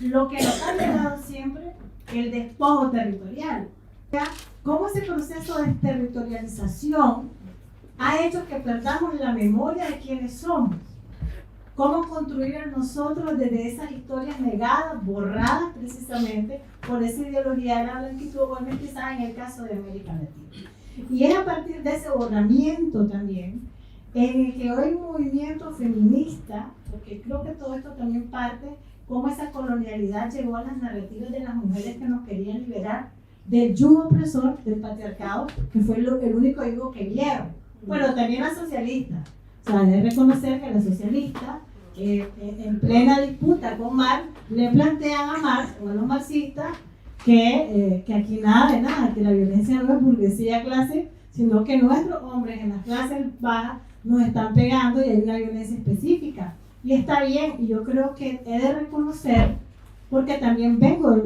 lo que nos ha llevado siempre el despojo territorial. ¿Cómo ese proceso de territorialización ha hecho que perdamos la memoria de quiénes somos? ¿Cómo construir en nosotros desde esas historias negadas, borradas precisamente por esa ideología de la blanquitud o el mestizaje en el caso de América Latina? Y es a partir de ese borramiento también en el que hoy un movimiento feminista, porque creo que todo esto también parte cómo esa colonialidad llegó a las narrativas de las mujeres que nos querían liberar del yugo opresor del patriarcado, que fue el único yugo que vieron. Bueno, también las socialistas. O sea, hay que reconocer que las socialistas, en plena disputa con Marx, le plantean a Marx o a los marxistas que aquí nada de nada, que la violencia no es burguesía clase, sino que nuestros hombres en las clases bajas nos están pegando y hay una violencia específica Y está bien, y yo creo que he de reconocer, porque también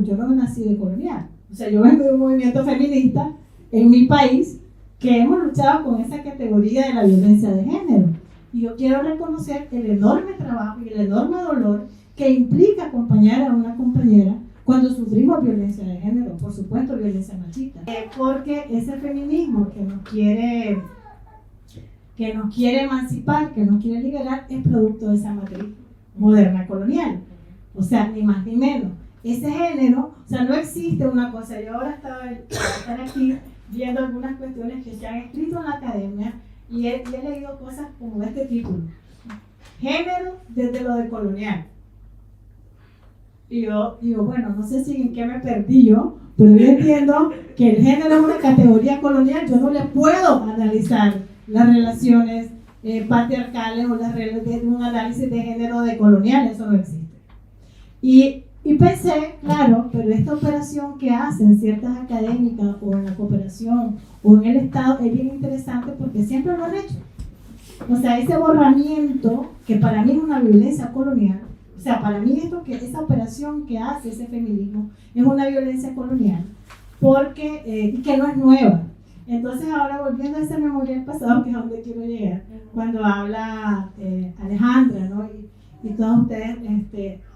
yo no nací de colonial, o sea, yo vengo de un movimiento feminista en mi país que hemos luchado con esa categoría de la violencia de género. Y yo quiero reconocer el enorme trabajo y el enorme dolor que implica acompañar a una compañera cuando sufrimos violencia de género, por supuesto violencia machista. Porque ese feminismo que nos quiere emancipar, que nos quiere liberar, es producto de esa matriz moderna colonial. O sea, ni más ni menos. Ese género, o sea, no existe una cosa. Yo ahora estar aquí viendo algunas cuestiones que se han escrito en la academia y he leído cosas como este título: Género desde lo decolonial. Y yo digo, bueno, no sé si en qué me perdí yo, pero yo entiendo que el género es una categoría colonial. Yo no le puedo analizar las relaciones patriarcales o las relaciones de un análisis de género decolonial, eso no existe. Y pensé, claro, pero esta operación que hacen ciertas académicas o en la cooperación o en el Estado es bien interesante porque siempre lo han hecho. O sea, ese borramiento, que para mí es una violencia colonial, o sea, para mí esa operación que hace ese feminismo es una violencia colonial, porque, y que no es nueva. Entonces ahora volviendo a esa memoria del pasado, que es a donde quiero llegar, cuando habla Alejandra, ¿no? Y todos ustedes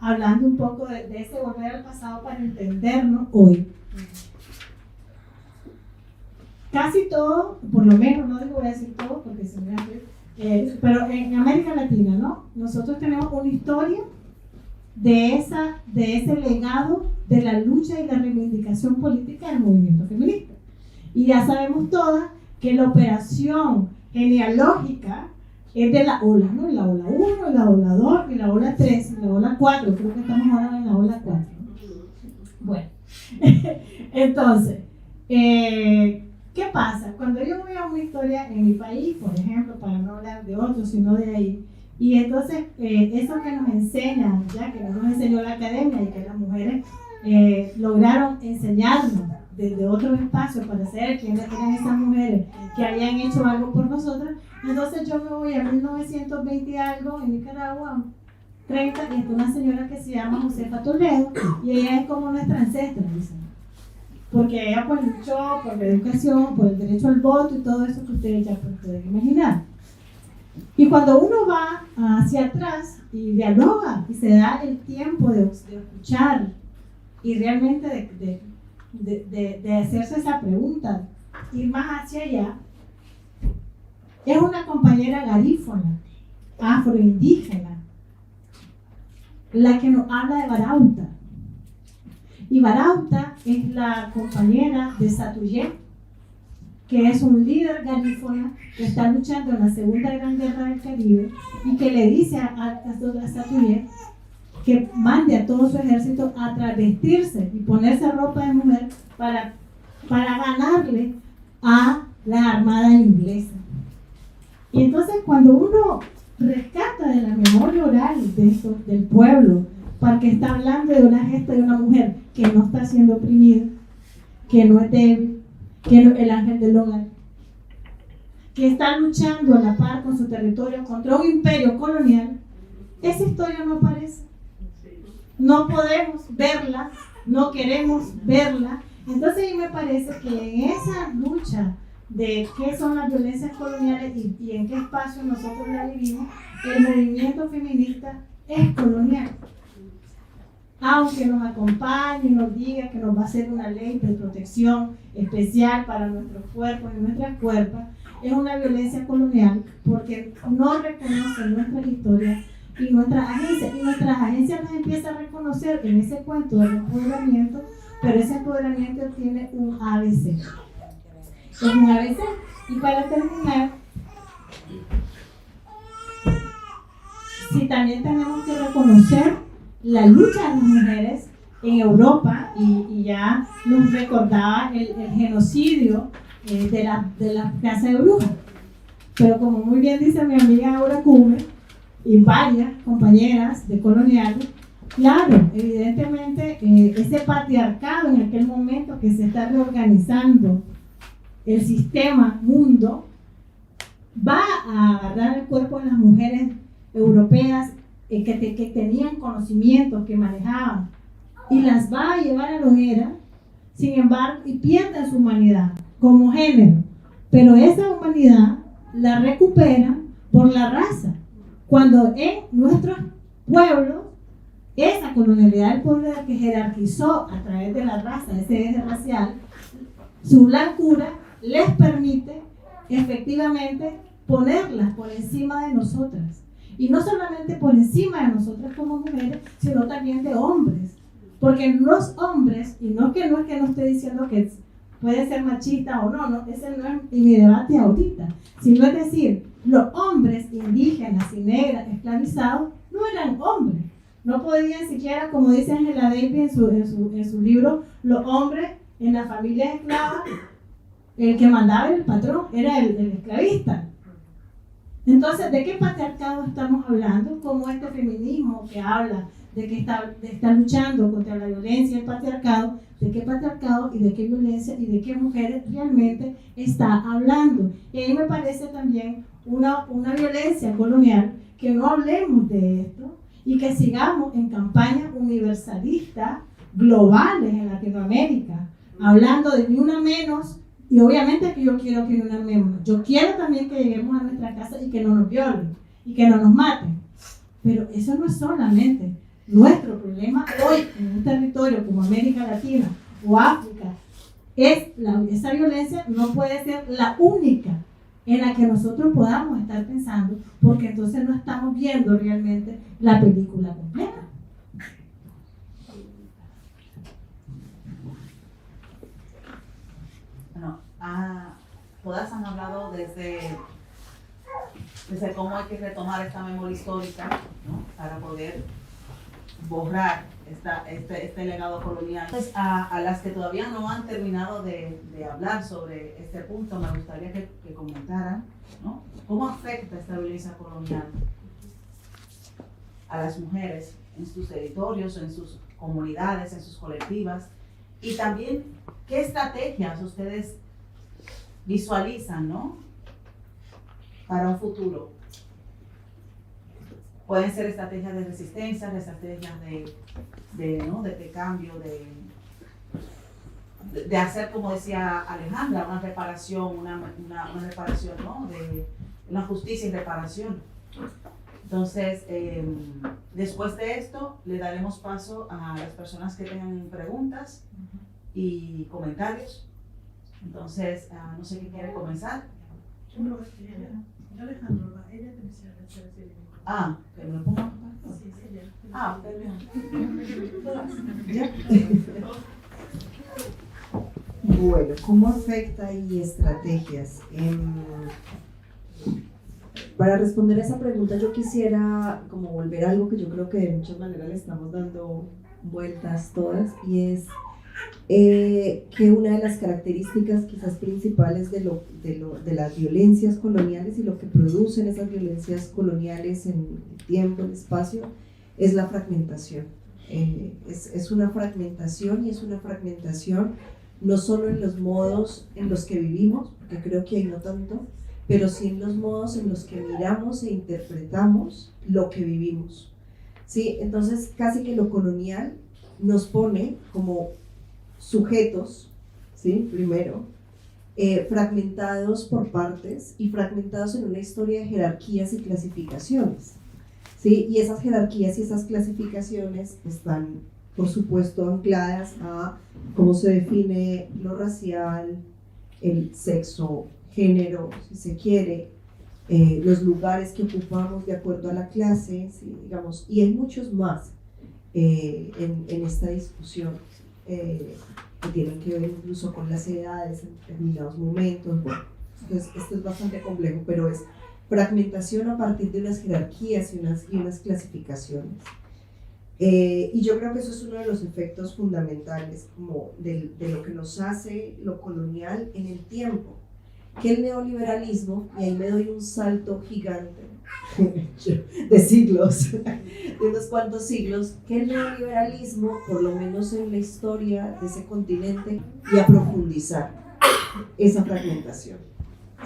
hablando un poco de ese volver al pasado para entendernos hoy. Casi todo, por lo menos, no voy a decir todo porque se me hace, pero en América Latina, ¿no? Nosotros tenemos una historia de ese legado de la lucha y la reivindicación política del movimiento feminista. Y ya sabemos todas que la operación genealógica es de la ola, ¿no? La ola 1, la ola 2, y la ola 3, y la ola 4. Creo que estamos ahora en la ola 4. Bueno, entonces, ¿qué pasa? Cuando yo voy a una historia en mi país, por ejemplo, para no hablar de otros, sino de ahí, y entonces eso que nos enseñan, ya que nos enseñó la academia y que las mujeres lograron enseñarnos desde otros espacios para saber quiénes eran esas mujeres que habían hecho algo por nosotras. Entonces yo me voy a 1920 y algo en Nicaragua, 30, y está una señora que se llama Josefa Toledo, y ella es como nuestra ancestra, dicen. Porque ella pues luchó por la educación, por el derecho al voto y todo eso que ustedes ya pueden imaginar. Y cuando uno va hacia atrás y dialoga y se da el tiempo de escuchar y realmente de hacerse esa pregunta, ir más hacia allá, es una compañera garífuna, afroindígena, la que nos habla de Barauta. Y Barauta es la compañera de Satuyé, que es un líder garífuna que está luchando en la Segunda Gran Guerra del Caribe y que le dice a Satuyé que mande a todo su ejército a travestirse y ponerse ropa de mujer para ganarle a la armada inglesa. Y entonces cuando uno rescata de la memoria oral del pueblo, para que está hablando de una gesta de una mujer que no está siendo oprimida, que no es débil, que no es el ángel del hogar, que está luchando a la par con su territorio contra un imperio colonial, esa historia no aparece. No podemos verla, no queremos verla. Entonces a mí me parece que en esa lucha de qué son las violencias coloniales y en qué espacio nosotros la vivimos, el movimiento feminista es colonial. Aunque nos acompañe y nos diga que nos va a hacer una ley de protección especial para nuestros cuerpos y nuestras cuerpas, es una violencia colonial porque no reconoce nuestra historia y nuestras agencias. Y nuestras agencias las empieza a reconocer en ese cuento del empoderamiento, pero ese empoderamiento tiene un ABC. Es un ABC. Y para terminar, sí, también tenemos que reconocer la lucha de las mujeres en Europa, y ya nos recordaba el genocidio de la casa de brujas. Pero como muy bien dice mi amiga Aura Cume y varias compañeras de coloniales, claro, evidentemente ese patriarcado en aquel momento que se está reorganizando el sistema mundo va a agarrar el cuerpo de las mujeres europeas que tenían conocimientos, que manejaban, y las va a llevar a la hoguera, sin embargo, y pierden su humanidad como género, pero esa humanidad la recuperan por la raza, cuando en nuestros pueblos esa colonialidad del poder que jerarquizó a través de la raza, ese eje racial, su blancura les permite efectivamente ponerlas por encima de nosotras. Y no solamente por encima de nosotras como mujeres, sino también de hombres. Porque los hombres, y no es que no esté diciendo que puede ser machista o no, ese no es mi debate ahorita, sino es decir, los hombres indígenas y negras esclavizados no eran hombres. No podían siquiera, como dice Angela Davis en su libro, los hombres en las familias esclavas, el que mandaba era el patrón, era el esclavista. Entonces, ¿de qué patriarcado estamos hablando? Como este feminismo que habla de que está luchando contra la violencia y el patriarcado, ¿de qué patriarcado y de qué violencia y de qué mujeres realmente está hablando? Y ahí me parece también una violencia colonial que no hablemos de esto y que sigamos en campañas universalistas globales en Latinoamérica, hablando de ni una menos. Y obviamente que yo quiero que no nos menos. Yo quiero también que lleguemos a nuestra casa y que no nos violen y que no nos maten. Pero eso no es solamente nuestro problema hoy en un territorio como América Latina o África. Esa violencia no puede ser la única en la que nosotros podamos estar pensando, porque entonces no estamos viendo realmente la película completa. Todas han hablado desde cómo hay que retomar esta memoria histórica, ¿no? Para poder borrar este legado colonial. Entonces, a las que todavía no han terminado de hablar sobre este punto, me gustaría que comentaran, ¿no? ¿Cómo afecta esta violencia colonial a las mujeres en sus territorios, en sus comunidades, en sus colectivas? Y también, ¿qué estrategias ustedes visualizan, ¿no? Para un futuro? Pueden ser estrategias de resistencia, estrategias de cambio, de hacer, como decía Alejandra, una reparación, una reparación, ¿no? De una justicia y reparación. Entonces, después de esto, le daremos paso a las personas que tengan preguntas y comentarios. Entonces, no sé quién quiere comenzar. No, Alejandro, ella te decía decir. Que me lo pongo. Sí, ella. Bueno, ¿cómo afecta y estrategias? Para responder a esa pregunta yo quisiera como volver a algo que yo creo que de muchas maneras le estamos dando vueltas todas, y es que una de las características quizás principales de las violencias coloniales y lo que producen esas violencias coloniales en el tiempo, el espacio, es la fragmentación. Es una fragmentación, y es una fragmentación no solo en los modos en los que vivimos, porque creo que ahí no tanto, pero sí en los modos en los que miramos e interpretamos lo que vivimos. ¿Sí? Entonces, casi que lo colonial nos pone como sujetos, ¿sí? Primero, fragmentados por partes y fragmentados en una historia de jerarquías y clasificaciones, ¿sí? Y esas jerarquías y esas clasificaciones están, por supuesto, ancladas a cómo se define lo racial, el sexo, género, si se quiere, los lugares que ocupamos de acuerdo a la clase, ¿sí? Digamos, y hay muchos más en esta discusión. Que tienen que ver incluso con las edades en determinados momentos. Bueno, entonces esto es bastante complejo, pero es fragmentación a partir de unas jerarquías y unas clasificaciones. Y yo creo que eso es uno de los efectos fundamentales como de lo que nos hace lo colonial en el tiempo, que el neoliberalismo, y ahí me doy un salto gigante de siglos, de unos cuantos siglos, que el neoliberalismo, por lo menos en la historia de ese continente, y a profundizar esa fragmentación,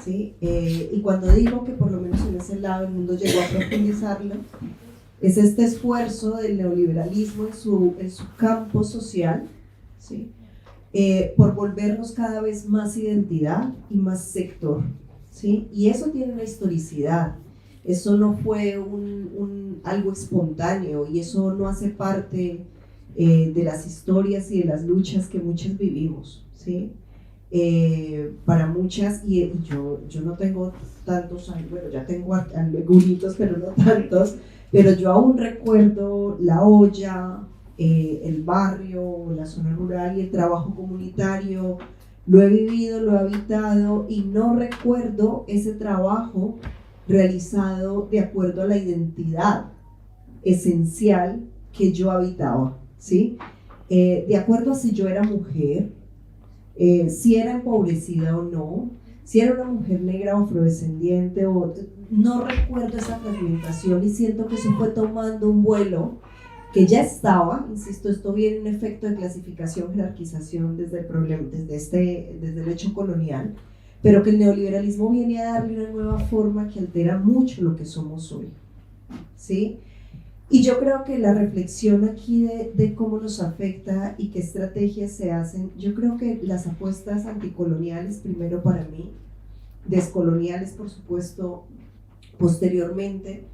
¿sí? Y cuando digo que por lo menos en ese lado el mundo llegó a profundizarlo, Es este esfuerzo del neoliberalismo en su campo social, ¿sí? Por volvernos cada vez más identidad y más sector, ¿sí? Y eso tiene una historicidad, eso no fue algo espontáneo y eso no hace parte de las historias y de las luchas que muchas vivimos, ¿sí? Para muchas, y yo no tengo tantos años, bueno, ya tengo algunos, pero no tantos, pero yo aún recuerdo la olla, el barrio, la zona rural y el trabajo comunitario. Lo he vivido, lo he habitado y no recuerdo ese trabajo realizado de acuerdo a la identidad esencial que yo habitaba, ¿sí? De acuerdo a si yo era mujer, si era empobrecida o no, si era una mujer negra o afrodescendiente, no recuerdo esa fragmentación y siento que eso fue tomando un vuelo que ya estaba, insisto, esto viene en efecto de clasificación, jerarquización desde el problema, desde el hecho colonial, pero que el neoliberalismo viene a darle una nueva forma que altera mucho lo que somos hoy, ¿sí? Y yo creo que la reflexión aquí de cómo nos afecta y qué estrategias se hacen, yo creo que las apuestas anticoloniales, primero para mí, descoloniales por supuesto, posteriormente,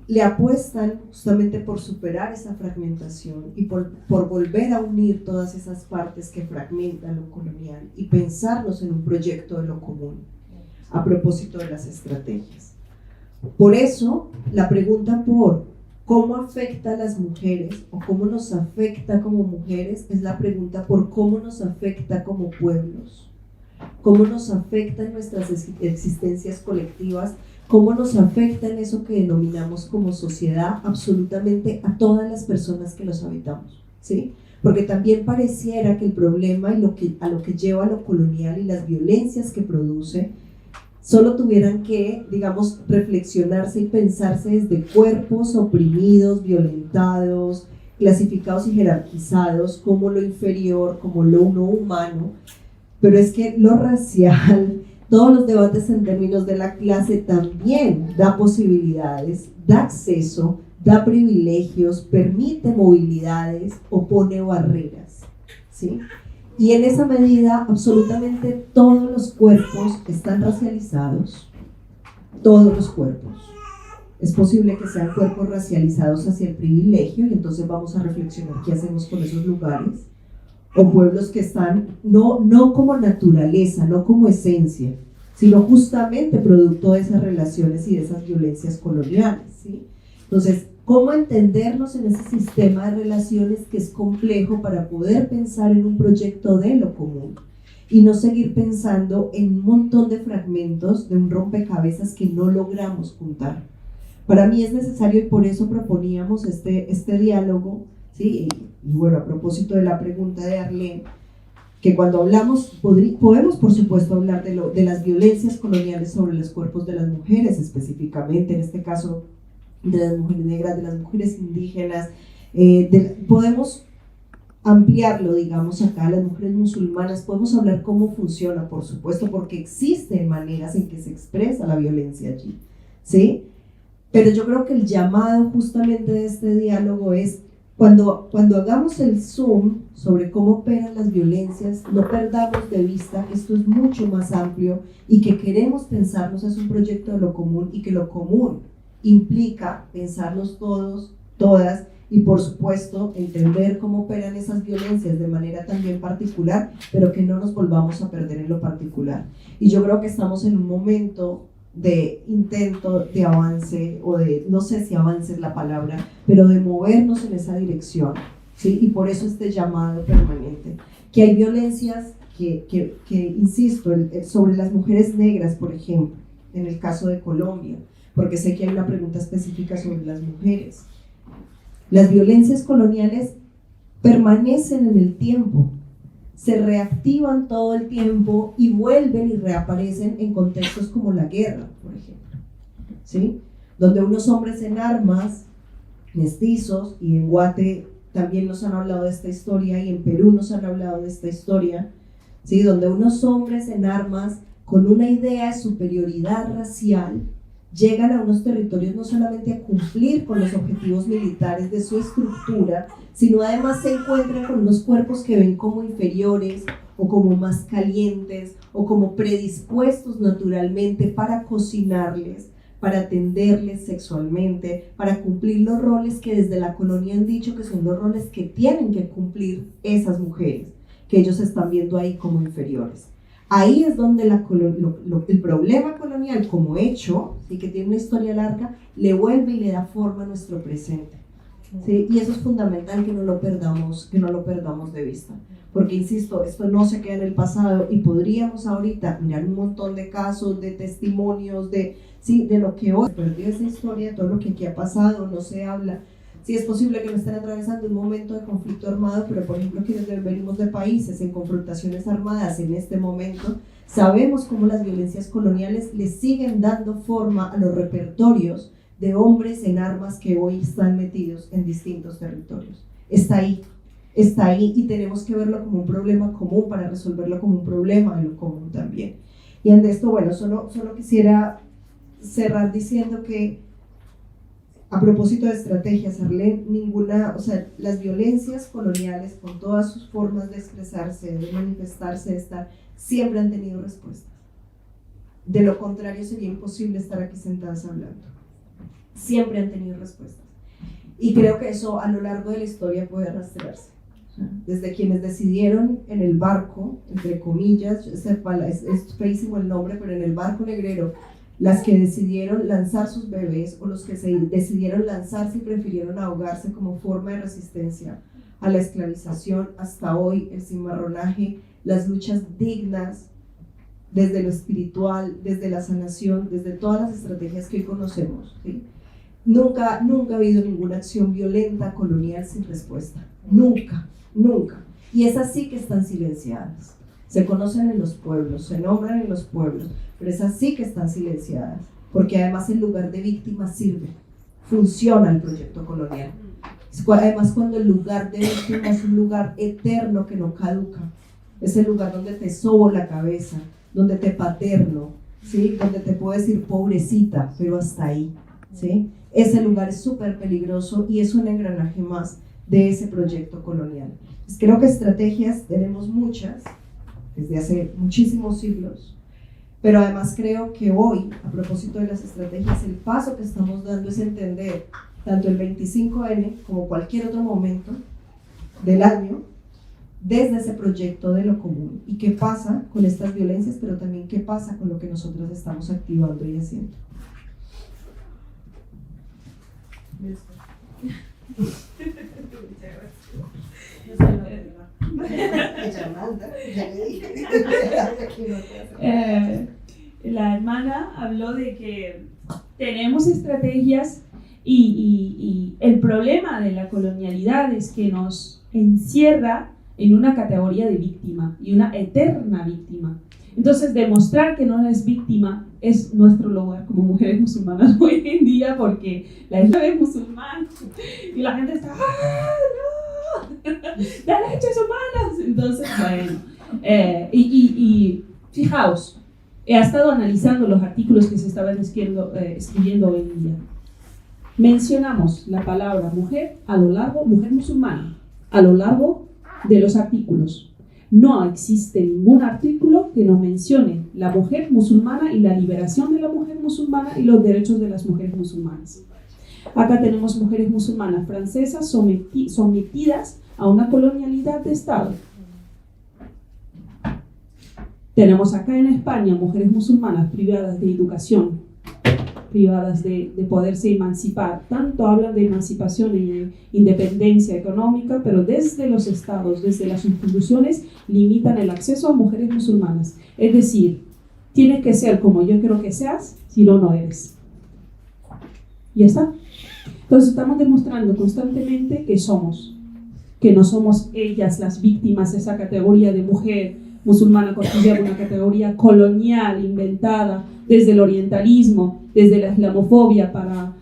le apuestan justamente por superar esa fragmentación y por volver a unir todas esas partes que fragmentan lo colonial y pensarnos en un proyecto de lo común a propósito de las estrategias. Por eso, la pregunta por cómo afecta a las mujeres o cómo nos afecta como mujeres es la pregunta por cómo nos afecta como pueblos, cómo nos afectan nuestras existencias colectivas, cómo nos afecta en eso que denominamos como sociedad absolutamente a todas las personas que los habitamos, ¿sí? Porque también pareciera que el problema y a lo que lleva lo colonial y las violencias que produce solo tuvieran que, digamos, reflexionarse y pensarse desde cuerpos oprimidos, violentados, clasificados y jerarquizados como lo inferior, como lo no humano, pero es que lo racial, todos los debates en términos de la clase también da posibilidades, da acceso, da privilegios, permite movilidades, opone barreras, ¿sí? Y en esa medida absolutamente todos los cuerpos están racializados, todos los cuerpos. Es posible que sean cuerpos racializados hacia el privilegio y entonces vamos a reflexionar qué hacemos con esos lugares. O pueblos que están no como naturaleza, no como esencia, sino justamente producto de esas relaciones y de esas violencias coloniales, ¿sí? Entonces, ¿cómo entendernos en ese sistema de relaciones que es complejo para poder pensar en un proyecto de lo común y no seguir pensando en un montón de fragmentos de un rompecabezas que no logramos juntar? Para mí es necesario y por eso proponíamos este diálogo, ¿sí? Y bueno, a propósito de la pregunta de Arlene, que cuando hablamos, podemos por supuesto hablar de las violencias coloniales sobre los cuerpos de las mujeres, específicamente en este caso de las mujeres negras, de las mujeres indígenas, podemos ampliarlo, digamos, acá, las mujeres musulmanas, podemos hablar cómo funciona, por supuesto, porque existen maneras en que se expresa la violencia allí, ¿sí? Pero yo creo que el llamado justamente de este diálogo es cuando hagamos el zoom sobre cómo operan las violencias, no perdamos de vista que esto es mucho más amplio y que queremos pensarnos es un proyecto de lo común y que lo común implica pensarnos todos, todas y por supuesto entender cómo operan esas violencias de manera también particular, pero que no nos volvamos a perder en lo particular. Y yo creo que estamos en un momento de intento de avance, o de, no sé si avance es la palabra, pero de movernos en esa dirección, ¿sí? Y por eso este llamado permanente, que hay violencias que insisto, sobre las mujeres negras, por ejemplo, en el caso de Colombia, porque sé que hay una pregunta específica sobre las mujeres. Las violencias coloniales permanecen en el tiempo, se reactivan todo el tiempo y vuelven y reaparecen en contextos como la guerra, por ejemplo, ¿sí? Donde unos hombres en armas, mestizos, y en Guate también nos han hablado de esta historia, y en Perú nos han hablado de esta historia, ¿sí? Donde unos hombres en armas con una idea de superioridad racial llegan a unos territorios no solamente a cumplir con los objetivos militares de su estructura, sino además se encuentran con unos cuerpos que ven como inferiores o como más calientes o como predispuestos naturalmente para cocinarles, para atenderles sexualmente, para cumplir los roles que desde la colonia han dicho que son los roles que tienen que cumplir esas mujeres, que ellos están viendo ahí como inferiores. Ahí es donde el problema colonial como hecho, ¿sí? Que tiene una historia larga, le vuelve y le da forma a nuestro presente. ¿Sí? Y eso es fundamental que no lo perdamos de vista. Porque, insisto, esto no se queda en el pasado y podríamos ahorita mirar un montón de casos, de testimonios, de lo que hoy se perdió esa historia, todo lo que aquí ha pasado, no se habla. Sí, es posible que no estén atravesando un momento de conflicto armado, pero por ejemplo quienes venimos de países en confrontaciones armadas en este momento, sabemos cómo las violencias coloniales le siguen dando forma a los repertorios de hombres en armas que hoy están metidos en distintos territorios. Está ahí y tenemos que verlo como un problema común para resolverlo como un problema de lo común también. Y ante esto, bueno, solo quisiera cerrar diciendo que a propósito de estrategias, Arlene, las violencias coloniales con todas sus formas de expresarse, de manifestarse, de estar, siempre han tenido respuestas. De lo contrario sería imposible estar aquí sentadas hablando. Siempre han tenido respuestas. Y creo que eso a lo largo de la historia puede rastrearse. Desde quienes decidieron en el barco, entre comillas, es feísimo el nombre, pero en el barco negrero, las que decidieron lanzar sus bebés o los que decidieron lanzarse y prefirieron ahogarse como forma de resistencia a la esclavización, hasta hoy el cimarronaje, las luchas dignas desde lo espiritual, desde la sanación, desde todas las estrategias que hoy conocemos, ¿sí? Nunca ha habido ninguna acción violenta colonial sin respuesta, nunca. Y es así que están silenciadas. Se conocen en los pueblos, se nombran en los pueblos, pero es así que están silenciadas, porque además el lugar de víctima sirve, funciona el proyecto colonial. Además, cuando el lugar de víctima es un lugar eterno que no caduca, es el lugar donde te sobo la cabeza, donde te paterno, ¿sí? Donde te puedo decir pobrecita, pero hasta ahí, ¿sí? Ese lugar es súper peligroso y es un engranaje más de ese proyecto colonial. Pues creo que estrategias tenemos muchas, desde hace muchísimos siglos, pero además creo que hoy, a propósito de las estrategias, el paso que estamos dando es entender tanto el 25N como cualquier otro momento del año desde ese proyecto de lo común y qué pasa con estas violencias, pero también qué pasa con lo que nosotros estamos activando y haciendo. La hermana habló de que tenemos estrategias y el problema de la colonialidad es que nos encierra en una categoría de víctima y una eterna víctima. Entonces, demostrar que no es víctima es nuestro lugar como mujeres musulmanas hoy en día, porque la gente es musulmana y la gente está ¡ah, no! ¡Derechos humanos! Entonces, bueno, y fijaos, he estado analizando los artículos que se estaban escribiendo hoy en día. Mencionamos la palabra mujer mujer musulmana, a lo largo de los artículos. No existe ningún artículo que no mencione la mujer musulmana y la liberación de la mujer musulmana y los derechos de las mujeres musulmanas. Acá tenemos mujeres musulmanas francesas sometidas a una colonialidad de Estado. Tenemos acá en España mujeres musulmanas privadas de educación, privadas de poderse emancipar. Tanto hablan de emancipación y de independencia económica, pero desde los estados, desde las instituciones, limitan el acceso a mujeres musulmanas. Es decir, tienes que ser como yo quiero que seas, si no, no eres. Y ya está. Entonces estamos demostrando constantemente que no somos ellas las víctimas de esa categoría de mujer musulmana con hijab, una categoría colonial inventada desde el orientalismo, desde la islamofobia para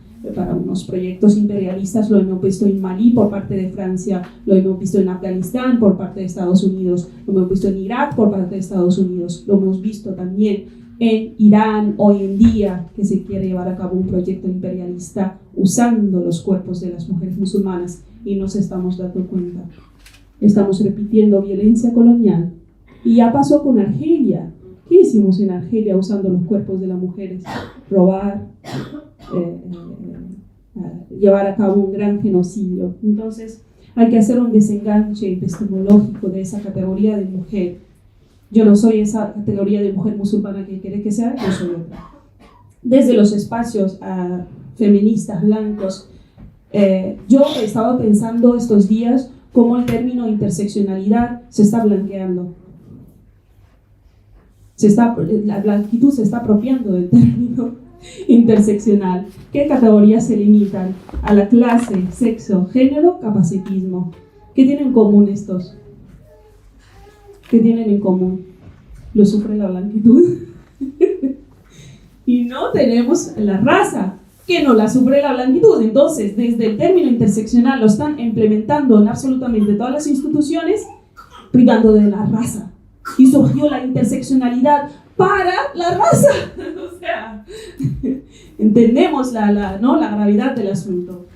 unos proyectos imperialistas. Lo hemos visto en Malí por parte de Francia, lo hemos visto en Afganistán por parte de Estados Unidos, lo hemos visto en Irak por parte de Estados Unidos, lo hemos visto también En Irán, hoy en día, que se quiere llevar a cabo un proyecto imperialista usando los cuerpos de las mujeres musulmanas y nos estamos dando cuenta. Estamos repitiendo violencia colonial. Y ya pasó con Argelia. ¿Qué hicimos en Argelia usando los cuerpos de las mujeres? Robar, llevar a cabo un gran genocidio. Entonces, hay que hacer un desenganche epistemológico de esa categoría de mujer. Yo no soy esa categoría de mujer musulmana que quiere que sea, yo soy otra. Desde los espacios feministas blancos, yo he estado pensando estos días cómo el término interseccionalidad se está blanqueando. La blanquitud se está apropiando del término interseccional. ¿Qué categorías se limitan? A la clase, sexo, género, capacitismo. ¿Qué tienen en común estos? ¿Qué tienen en común? Lo sufre la blanquitud. Y no tenemos la raza, que no la sufre la blanquitud. Entonces, desde el término interseccional lo están implementando en absolutamente todas las instituciones, privando de la raza. Y surgió la interseccionalidad para la raza. O sea, entendemos la gravedad del asunto.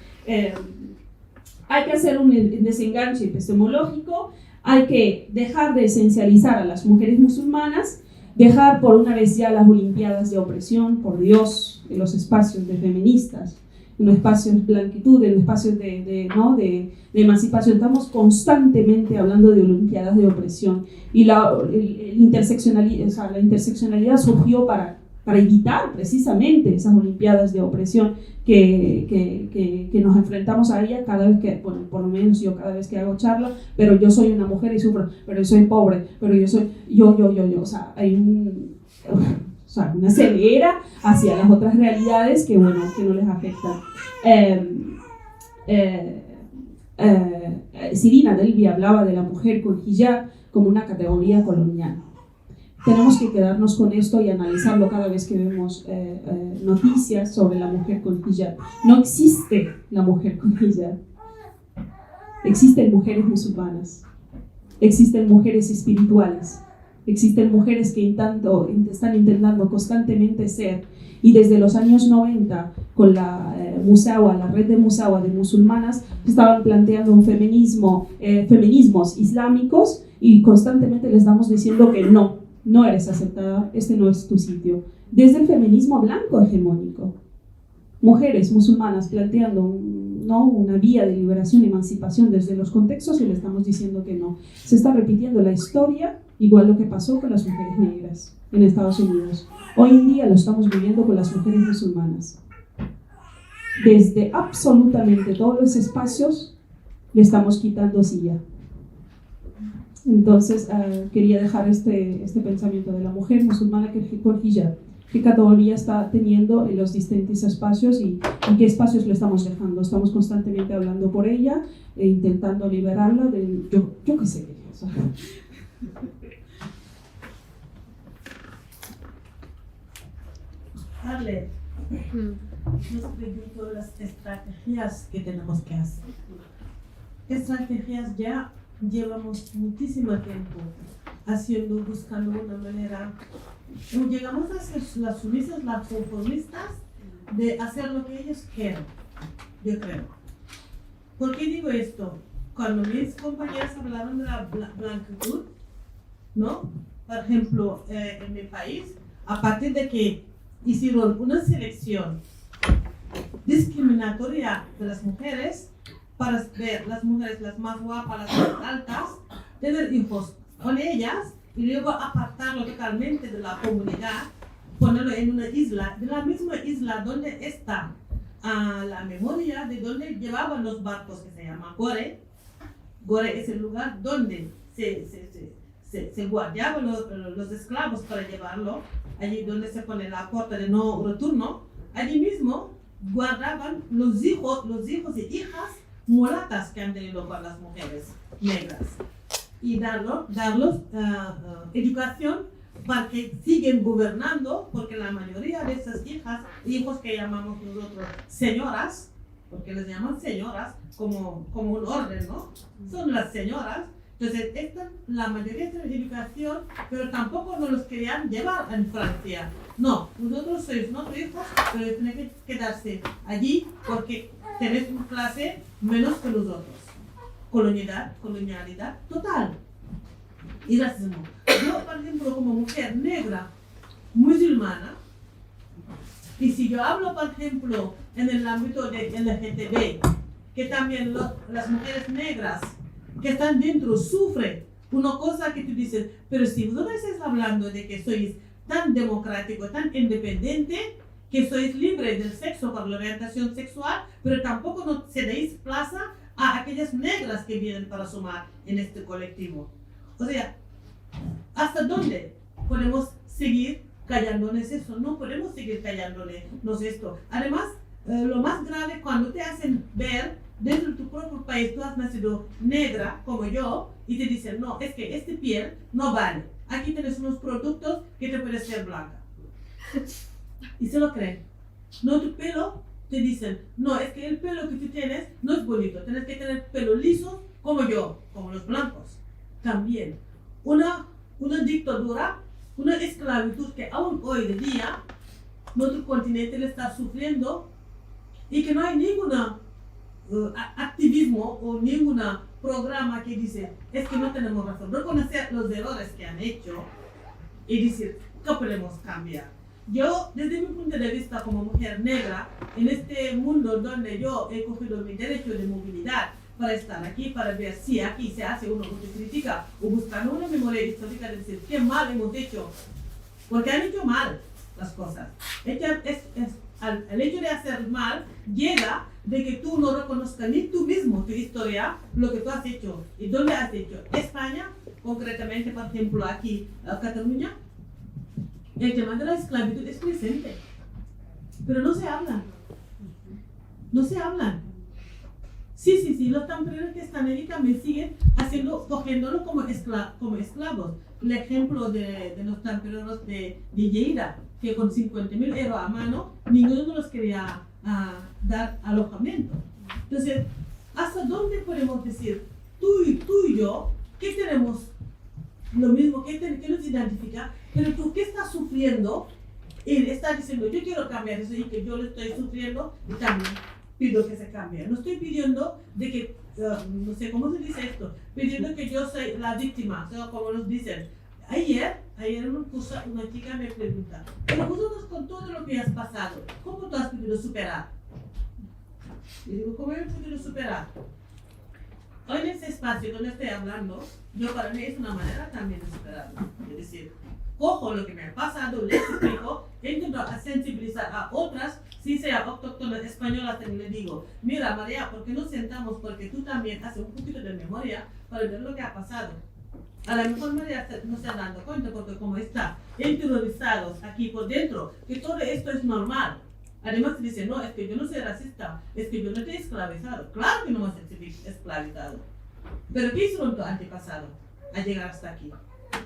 Hay que hacer un desenganche epistemológico, hay que dejar de esencializar a las mujeres musulmanas, dejar por una vez ya las olimpiadas de opresión, por Dios, en los espacios de feministas, en los espacios de blanquitud, en los espacios de emancipación. Estamos constantemente hablando de olimpiadas de opresión y la interseccionalidad surgió para evitar precisamente esas olimpiadas de opresión que nos enfrentamos a ella cada vez que, bueno, por lo menos yo cada vez que hago charla, pero yo soy una mujer y sufro, pero yo soy pobre, pero yo soy yo, o sea, hay una ceguera hacia las otras realidades que, bueno, que no les afectan. Sirina Delby hablaba de la mujer con hijab como una categoría colonial. Tenemos que quedarnos con esto y analizarlo cada vez que vemos noticias sobre la mujer con hijab. No existe la mujer con hijab. Existen mujeres musulmanas, existen mujeres espirituales, existen mujeres que están intentando constantemente ser, y desde los años 90 con la la red de Musawa de musulmanas estaban planteando un feminismos islámicos, y constantemente les estamos diciendo que no eres aceptada, este no es tu sitio. Desde el feminismo blanco hegemónico, mujeres musulmanas planteando una vía de liberación y emancipación desde los contextos, y le estamos diciendo que no. Se está repitiendo la historia, igual lo que pasó con las mujeres negras en Estados Unidos. Hoy en día lo estamos viviendo con las mujeres musulmanas. Desde absolutamente todos los espacios le estamos quitando silla. Entonces, quería dejar este pensamiento de la mujer musulmana con hijab. ¿Qué categoría está teniendo en los distintos espacios y en qué espacios le estamos dejando? Estamos constantemente hablando por ella e intentando liberarla de yo qué sé. O sea. Arlet, nos pregunto las estrategias que tenemos que hacer. Estrategias ya llevamos muchísimo tiempo buscando una manera. Llegamos a ser las sumisas, las conformistas, de hacer lo que ellos quieren, yo creo. ¿Por qué digo esto? Cuando mis compañeras hablaron de la blanquitud, ¿no? Por ejemplo, en mi país, a partir de que hicieron una selección discriminatoria de las mujeres, para ver las mujeres las más guapas, las más altas, tener hijos con ellas, y luego apartarlo totalmente de la comunidad, ponerlo en una isla, de la misma isla donde está la memoria de donde llevaban los barcos, que se llama Gore. Gore es el lugar donde se guardaban los esclavos para llevarlo, allí donde se pone la puerta de no retorno. Allí mismo guardaban los hijos y hijas mulatas que han tenido con las mujeres negras, y darlos educación para que siguen gobernando, porque la mayoría de esas hijos que llamamos nosotros señoras, porque les llaman señoras como un orden, ¿no? Son las señoras Entonces, la mayoría de la educación, pero tampoco nos los querían llevar en Francia. No, nosotros sois nuestros hijos, pero tienen que quedarse allí porque tenéis una clase menos que nosotros. Colonialidad total. Y racismo. Yo, por ejemplo, como mujer negra, musulmana, y si yo hablo, por ejemplo, en el ámbito de LGTB, que también las mujeres negras que están dentro sufren una cosa que tú dices, pero si vosotros estáis hablando de que sois tan democrático, tan independiente, que sois libres del sexo por la orientación sexual, pero tampoco no cedéis plaza a aquellas negras que vienen para sumar en este colectivo. O sea, ¿hasta dónde podemos seguir callándonos eso? No podemos seguir callándonos esto. Además, lo más grave cuando te hacen ver dentro de tu propio país, tú has nacido negra como yo y te dicen, no, es que este piel no vale. Aquí tienes unos productos que te puedes ser blanca. Y se lo creen. No, tu pelo, te dicen, no, es que el pelo que tú tienes no es bonito. Tienes que tener pelo liso como yo, como los blancos. También. Una dictadura, una esclavitud que aún hoy de día nuestro continente le está sufriendo y que no hay ninguna activismo o ningún programa que dice es que no tenemos razón, reconocer los errores que han hecho y decir ¿qué podemos cambiar? Yo, desde mi punto de vista como mujer negra, en este mundo donde yo he cogido mi derecho de movilidad para estar aquí, para ver si aquí se hace una autocrítica o buscar una memoria histórica de decir qué mal hemos hecho, porque han hecho mal las cosas. El hecho de hacer mal llega de que tú no reconozcas ni tú mismo tu historia, lo que tú has hecho y dónde has hecho. España, concretamente, por ejemplo, aquí en Cataluña, el tema de la esclavitud es presente, pero no se hablan. No se hablan. Sí, los templarios que están ahí también siguen cogiéndolo como esclavos. El ejemplo de los templarios de Lleida, que con 50.000 euros a mano, ninguno los quería dar alojamiento. Entonces, ¿hasta dónde podemos decir, tú y yo, que tenemos lo mismo, que nos identifica, pero tú que estás sufriendo, él está diciendo, yo quiero cambiar eso y que yo lo estoy sufriendo y también pido que se cambie. No estoy pidiendo de que, no sé cómo se dice esto, pidiendo que yo soy la víctima, o sea, como nos dicen. Ayer una chica me pregunta, pero vosotros con todo lo que has pasado, ¿cómo tú has podido superar? Y digo, ¿cómo he podido superar? Hoy en este espacio donde estoy hablando, yo para mí es una manera también de superarlo. Es decir, cojo lo que me ha pasado, les explico, intento sensibilizar a otras, si sea autóctonas españolas, también le digo, mira María, ¿por qué no sentamos? Porque tú también haces un poquito de memoria para ver lo que ha pasado. A lo mejor María no se está dando cuenta porque como está interiorizados aquí por dentro, que todo esto es normal. Además dice, no, es que yo no soy racista, es que yo no te he esclavizado. Claro que no me has esclavizado. Pero ¿qué hicieron tu antepasado al llegar hasta aquí?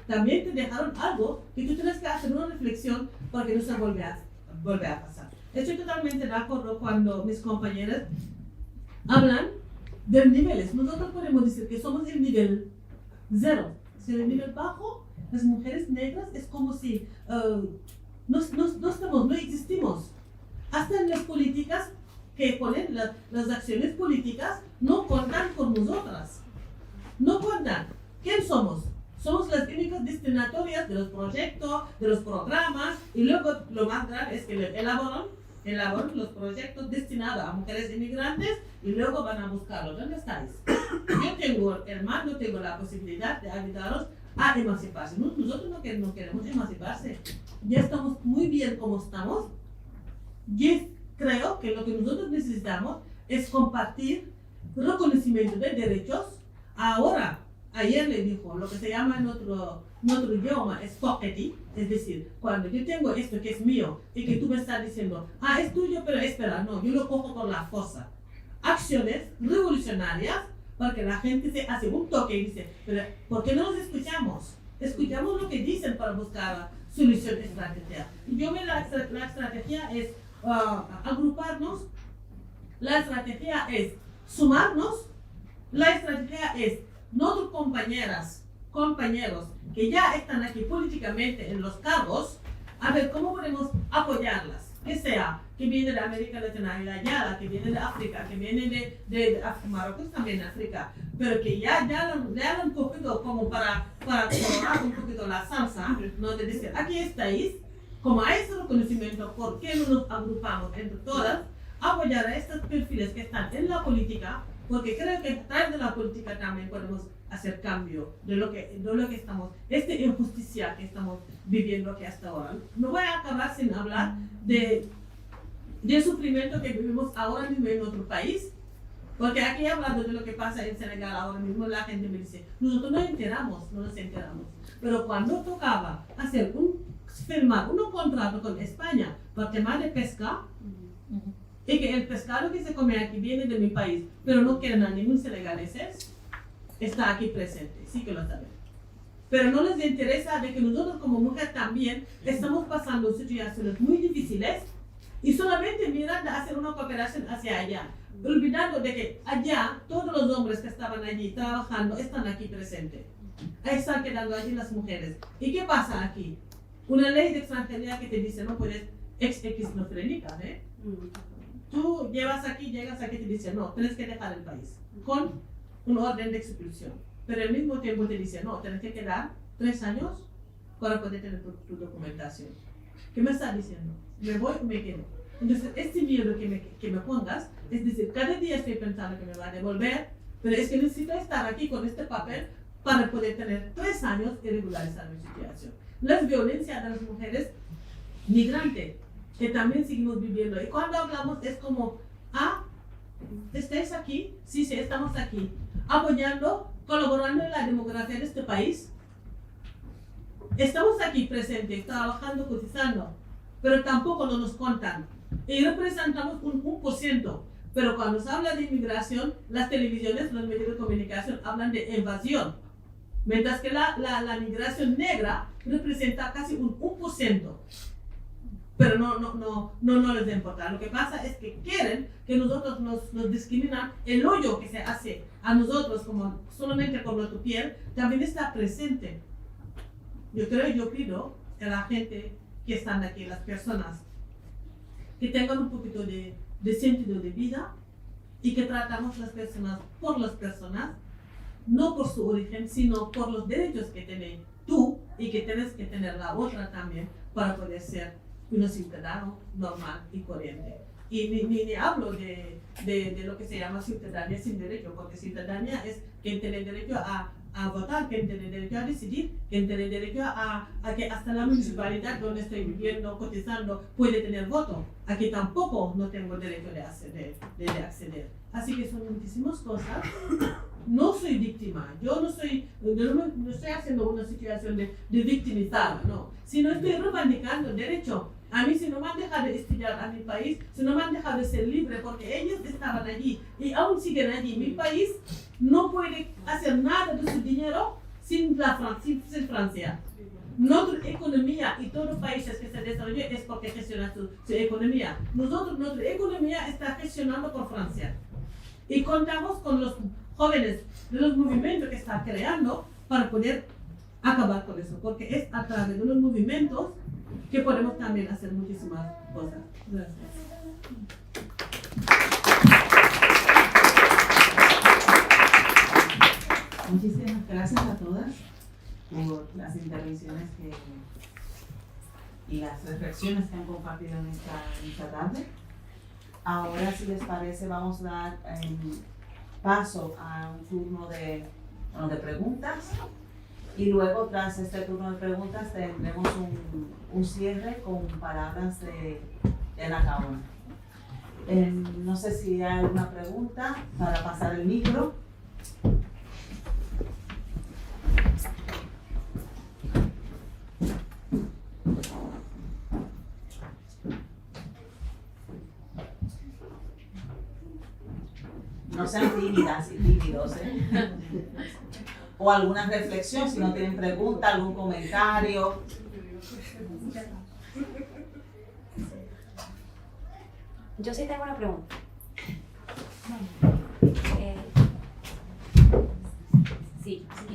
También te dejaron algo que tú tienes que hacer una reflexión porque no se vuelve a pasar. Estoy totalmente de acuerdo cuando mis compañeras hablan de niveles. Nosotros podemos decir que somos el nivel 0. Si el nivel bajo, las mujeres negras es como si no existimos. Hasta en las políticas que ponen, las acciones políticas no cuentan con nosotras. No cuentan. ¿Quién somos? Somos las únicas destinatorias de los proyectos, de los programas, y luego lo más grave es que elaboran los proyectos destinados a mujeres inmigrantes y luego van a buscarlos. ¿Dónde estáis? Yo tengo el mando, tengo la posibilidad de ayudaros a emanciparse. Nosotros no queremos emanciparse. Ya estamos muy bien como estamos. Yo creo que lo que nosotros necesitamos es compartir reconocimiento de derechos. Ahora, ayer le dijo, lo que se llama en nuestro idioma es pockety, es decir, cuando yo tengo esto que es mío y que tú me estás diciendo, es tuyo, pero espera, no, yo lo cojo por la fuerza. Acciones revolucionarias para que la gente se hace un toque y dice, pero ¿por qué no los escuchamos? Escuchamos lo que dicen para buscar solución de estrategia. Y yo veo la estrategia es agruparnos, la estrategia es sumarnos, la estrategia es nuestras compañeros que ya están aquí políticamente en los cargos, a ver cómo podemos apoyarlas, que sea que viene de América Latina y allá, que viene de África, que viene de Marruecos también de África, pero que ya han cogido como para colorar un poquito la salsa, ¿no? De decir, aquí estáis, como hay ese reconocimiento, ¿por qué no nos agrupamos entre todas? Apoyar a estos perfiles que están en la política, porque creo que a través de la política también podemos hacer cambio de lo que estamos, esta injusticia que estamos viviendo aquí hasta ahora. No voy a acabar sin hablar del sufrimiento que vivimos ahora mismo en nuestro país, porque aquí hablando de lo que pasa en Senegal ahora mismo, la gente me dice, nosotros no nos enteramos, pero cuando tocaba firmar un contrato con España por tema de pesca, y que el pescado que se come aquí viene de mi país, pero no quieren a ningún senegalés, está aquí presente, sí que lo saben. Pero no les interesa de que nosotros como mujer también estamos pasando situaciones muy difíciles y solamente miran de hacer una cooperación hacia allá, olvidando de que allá todos los hombres que estaban allí trabajando están aquí presentes. Ahí están quedando allí las mujeres. ¿Y qué pasa aquí? Una ley de extranjería que te dice no puedes esquizofrénica, ¿eh? Tú llegas aquí, te dice no, tienes que dejar el país con un orden de expulsión. Pero al mismo tiempo te dice no, tienes que quedar 3 años para poder tener tu documentación. ¿Qué me está diciendo? ¿Me voy o me quedo? Entonces, este miedo que me pongas, es decir, cada día estoy pensando que me va a devolver, pero es que necesito estar aquí con este papel para poder tener 3 años y regularizar mi situación. Las violencias de las mujeres migrantes, que también seguimos viviendo. Y cuando hablamos es como, ¿estáis aquí? Sí, estamos aquí. Apoyando, colaborando en la demografía de este país. Estamos aquí presentes, trabajando, cotizando, pero tampoco nos contan. Y representamos un 1%. Pero cuando se habla de inmigración, las televisiones, los medios de comunicación hablan de evasión. Mientras que la migración negra representa casi un 1%. Pero no les importa. Lo que pasa es que quieren que nosotros nos discriminan. El hoyo que se hace a nosotros solamente con nuestra piel también está presente. Yo pido a la gente que están aquí, las personas, que tengan un poquito de sentido de vida y que tratamos las personas por las personas, no por su origen, sino por los derechos que tienes tú y que tienes que tener la otra también para poder ser un ciudadano normal y corriente. Y ni hablo de lo que se llama ciudadanía sin derecho, porque ciudadanía es quien tiene derecho a votar, quien tiene derecho a decidir, quien tiene derecho a que hasta la municipalidad donde estoy viviendo, cotizando, puede tener voto. Aquí tampoco no tengo derecho de acceder. Así que son muchísimas cosas. No soy víctima, yo no estoy haciendo una situación de victimizar, no, sino estoy reivindicando derecho. A mí, si no me han dejado de estudiar a mi país, si no me han dejado de ser libre, porque ellos estaban allí y aún siguen allí. Mi país no puede hacer nada de su dinero sin Francia. Nuestra economía y todos los países que se desarrollan es porque gestionan su economía. Nuestra economía está gestionada por Francia. Y contamos con los jóvenes de los movimientos que están creando para poder acabar con eso, porque es a través de los movimientos que podemos también hacer muchísimas cosas. Gracias. Muchísimas gracias a todas por las intervenciones y las reflexiones que han compartido en esta tarde. Ahora, si les parece, vamos a dar paso a un turno de preguntas. Y luego, tras este turno de preguntas, tendremos un cierre con palabras de Ana Caona. No sé si hay alguna pregunta para pasar el micro. No sean tímidas y tímidos, ¿eh? O alguna reflexión, si no tienen pregunta, algún comentario. Yo sí tengo una pregunta.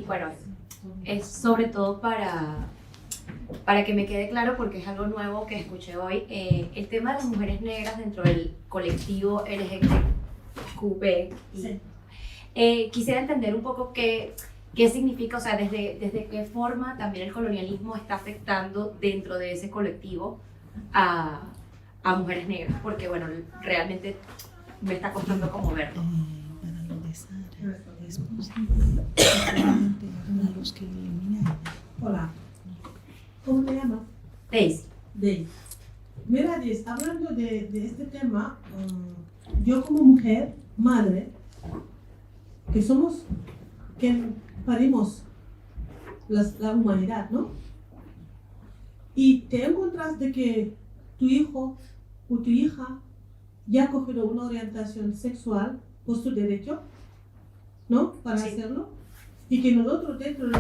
bueno, es sobre todo para que me quede claro, porque es algo nuevo que escuché hoy, el tema de las mujeres negras dentro del colectivo LGBTQ+. Sí. Quisiera entender un poco qué significa, o sea, desde qué forma también el colonialismo está afectando dentro de ese colectivo a mujeres negras, porque bueno, realmente me está costando como verlo. Para lo de Sara, es posible que realmente una luz que ilumine. Hola. ¿Cómo te llamas? Daisy. Daisy. Mira, Daisy, hablando de este tema, yo como mujer, madre, que parimos la humanidad, ¿no? Y te encuentras de que tu hijo o tu hija ya ha cogido una orientación sexual por su derecho, ¿no? Para Sí. hacerlo. Y que nosotros dentro de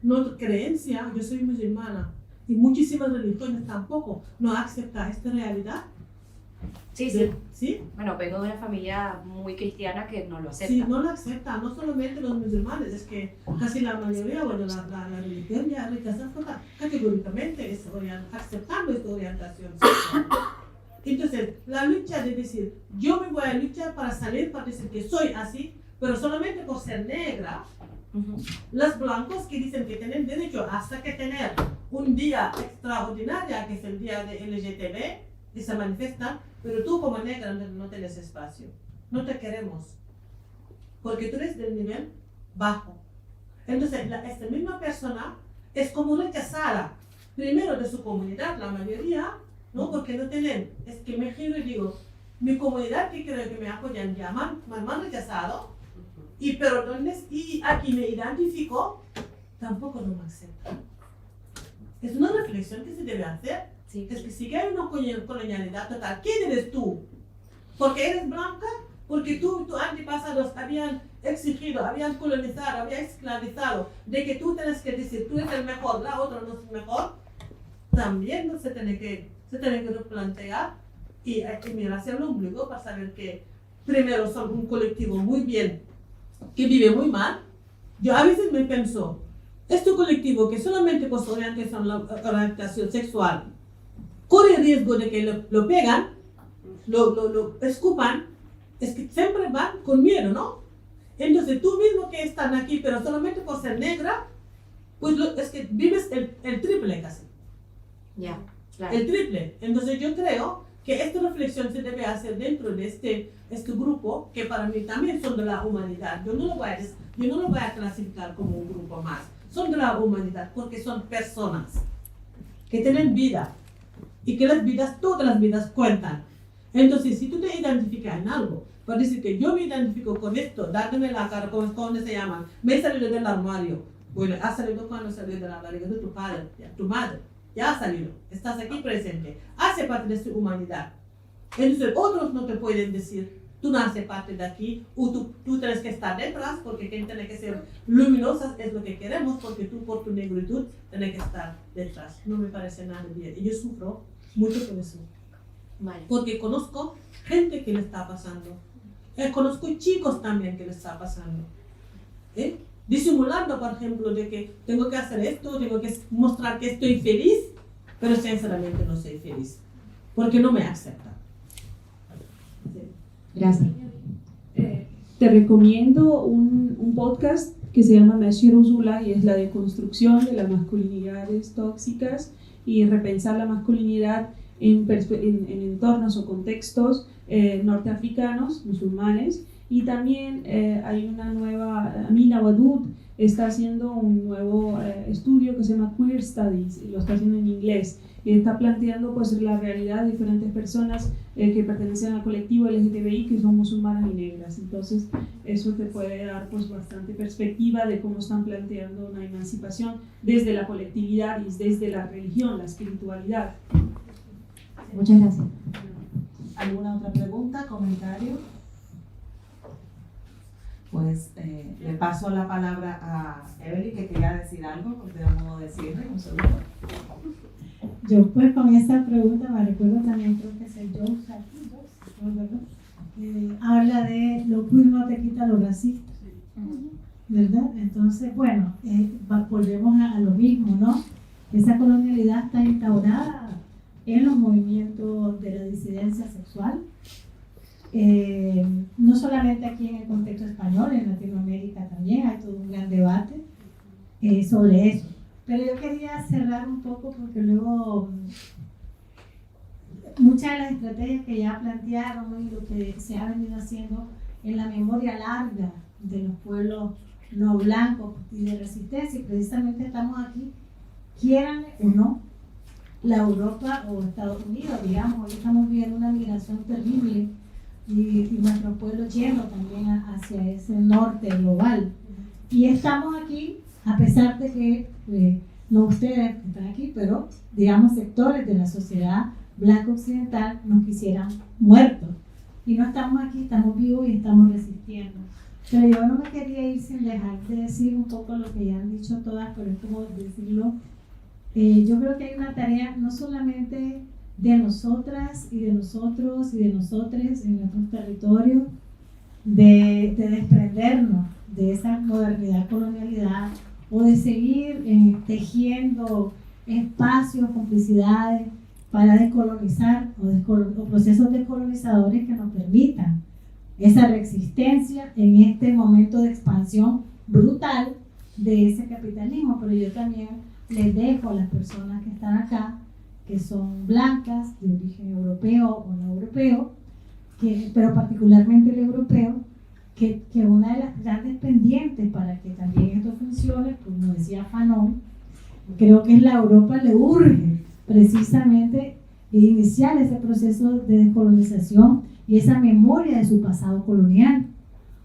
nuestra creencia, yo soy musulmana, y muchísimas religiones tampoco no aceptan esta realidad. Sí, sí. ¿Sí? Bueno, vengo de una familia muy cristiana que no lo acepta. Sí, no lo aceptan, no solamente los musulmanes, es que casi la mayoría, bueno, la religión ya rechaza categóricamente aceptando esta orientación sexual. Entonces, la lucha de decir, yo me voy a luchar para salir, para decir que soy así, pero solamente por ser negra, los blancos que dicen que tienen derecho hasta que tener un día extraordinario, que es el día de LGTB, y se manifiestan, pero tú como negra no tienes espacio, no te queremos, porque tú eres del nivel bajo. Entonces, esta misma persona es como rechazada, primero de su comunidad, la mayoría, ¿no? Porque no tienen, es que me giro y digo, mi comunidad que creo que me apoyan ya me han rechazado, y aquí me identifico, tampoco no me aceptan. Es una reflexión que se debe hacer. Sí. Es que si que hay una colonialidad total, ¿quién eres tú? ¿Porque eres blanca? ¿Porque tus antepasados habían exigido, habían colonizado, habían esclavizado, de que tú tienes que decir, tú eres el mejor, la otra no es mejor? También se tiene que replantear y mirarse al ombligo para saber que primero son un colectivo muy bien, que vive muy mal. Yo a veces me pienso, este colectivo que solamente por su orientación sexual corre el riesgo de que lo pegan, lo escupan, es que siempre van con miedo, ¿no? Entonces tú mismo que están aquí, pero solamente por ser negra, pues es que vives el triple casi. Ya, claro. El triple. Entonces yo creo que esta reflexión se debe hacer dentro de este grupo, que para mí también son de la humanidad. Yo no lo voy a clasificar como un grupo más. Son de la humanidad porque son personas que tienen vida. Y que todas las vidas cuentan. Entonces, si tú te identificas en algo, para decir que yo me identifico con esto, dándome la cara, ¿cómo se llaman? Me he salido del armario. Bueno, has salido cuando salió de la barriga de tu padre, tu madre. Ya has salido, estás aquí presente. Hace parte de su humanidad. Entonces, otros no te pueden decir, tú no haces parte de aquí, o tú tienes que estar detrás, porque quien tiene que ser luminosa es lo que queremos, porque tú por tu negritud tienes que estar detrás. No me parece nada bien. Y yo sufro mucho por eso. Vale. Porque conozco gente que le está pasando. Conozco chicos también que le está pasando. Disimulando, por ejemplo, de que tengo que hacer esto, tengo que mostrar que estoy feliz, pero sinceramente no soy feliz, porque no me aceptan. Gracias. Te recomiendo un podcast que se llama Meshir Uzula y es la deconstrucción de las masculinidades tóxicas y repensar la masculinidad en entornos o contextos norteafricanos, musulmanes. Y también hay una nueva, Amina Wadud está haciendo un nuevo estudio que se llama Queer Studies, y lo está haciendo en inglés, y está planteando pues la realidad de diferentes personas que pertenecen al colectivo LGTBI que son musulmanas y negras. Entonces eso te puede dar pues bastante perspectiva de cómo están planteando una emancipación desde la colectividad y desde la religión, la espiritualidad. Muchas gracias. ¿Alguna otra pregunta, comentario? Pues le paso la palabra a Evelyn, que quería decir algo, porque de modo de cierre, un segundo. Yo pues con esa pregunta me recuerdo también, creo que es el habla de lo queer no te quita lo racista. ¿verdad? Entonces, bueno, volvemos a lo mismo, ¿no? Esa colonialidad está instaurada en los movimientos de la disidencia sexual, no solamente aquí en el contexto español, en Latinoamérica también hay todo un gran debate sobre eso. Pero yo quería cerrar un poco porque luego muchas de las estrategias que ya plantearon y lo que se ha venido haciendo en la memoria larga de los pueblos no blancos y de resistencia, y precisamente estamos aquí, quieran o no, la Europa o Estados Unidos, digamos, hoy estamos viendo una migración terrible y nuestros pueblos yendo también hacia ese norte global. Y estamos aquí, a pesar de que, no ustedes que están aquí, pero digamos sectores de la sociedad blanca occidental nos quisieran muertos. Y no estamos aquí, estamos vivos y estamos resistiendo. Pero yo no me quería ir sin dejar de decir un poco lo que ya han dicho todas, pero es como decirlo. Yo creo que hay una tarea no solamente de nosotras y de nosotros y de nosotres en nuestros territorios, de desprendernos de esa modernidad, colonialidad, o de seguir tejiendo espacios, complicidades para descolonizar o procesos descolonizadores que nos permitan esa resistencia en este momento de expansión brutal de ese capitalismo. Pero yo también les dejo a las personas que están acá, que son blancas, de origen europeo o no europeo, pero particularmente el europeo, que una de las grandes pendientes para que también esto funcione, como decía Fanon, creo que la Europa le urge precisamente iniciar ese proceso de descolonización y esa memoria de su pasado colonial.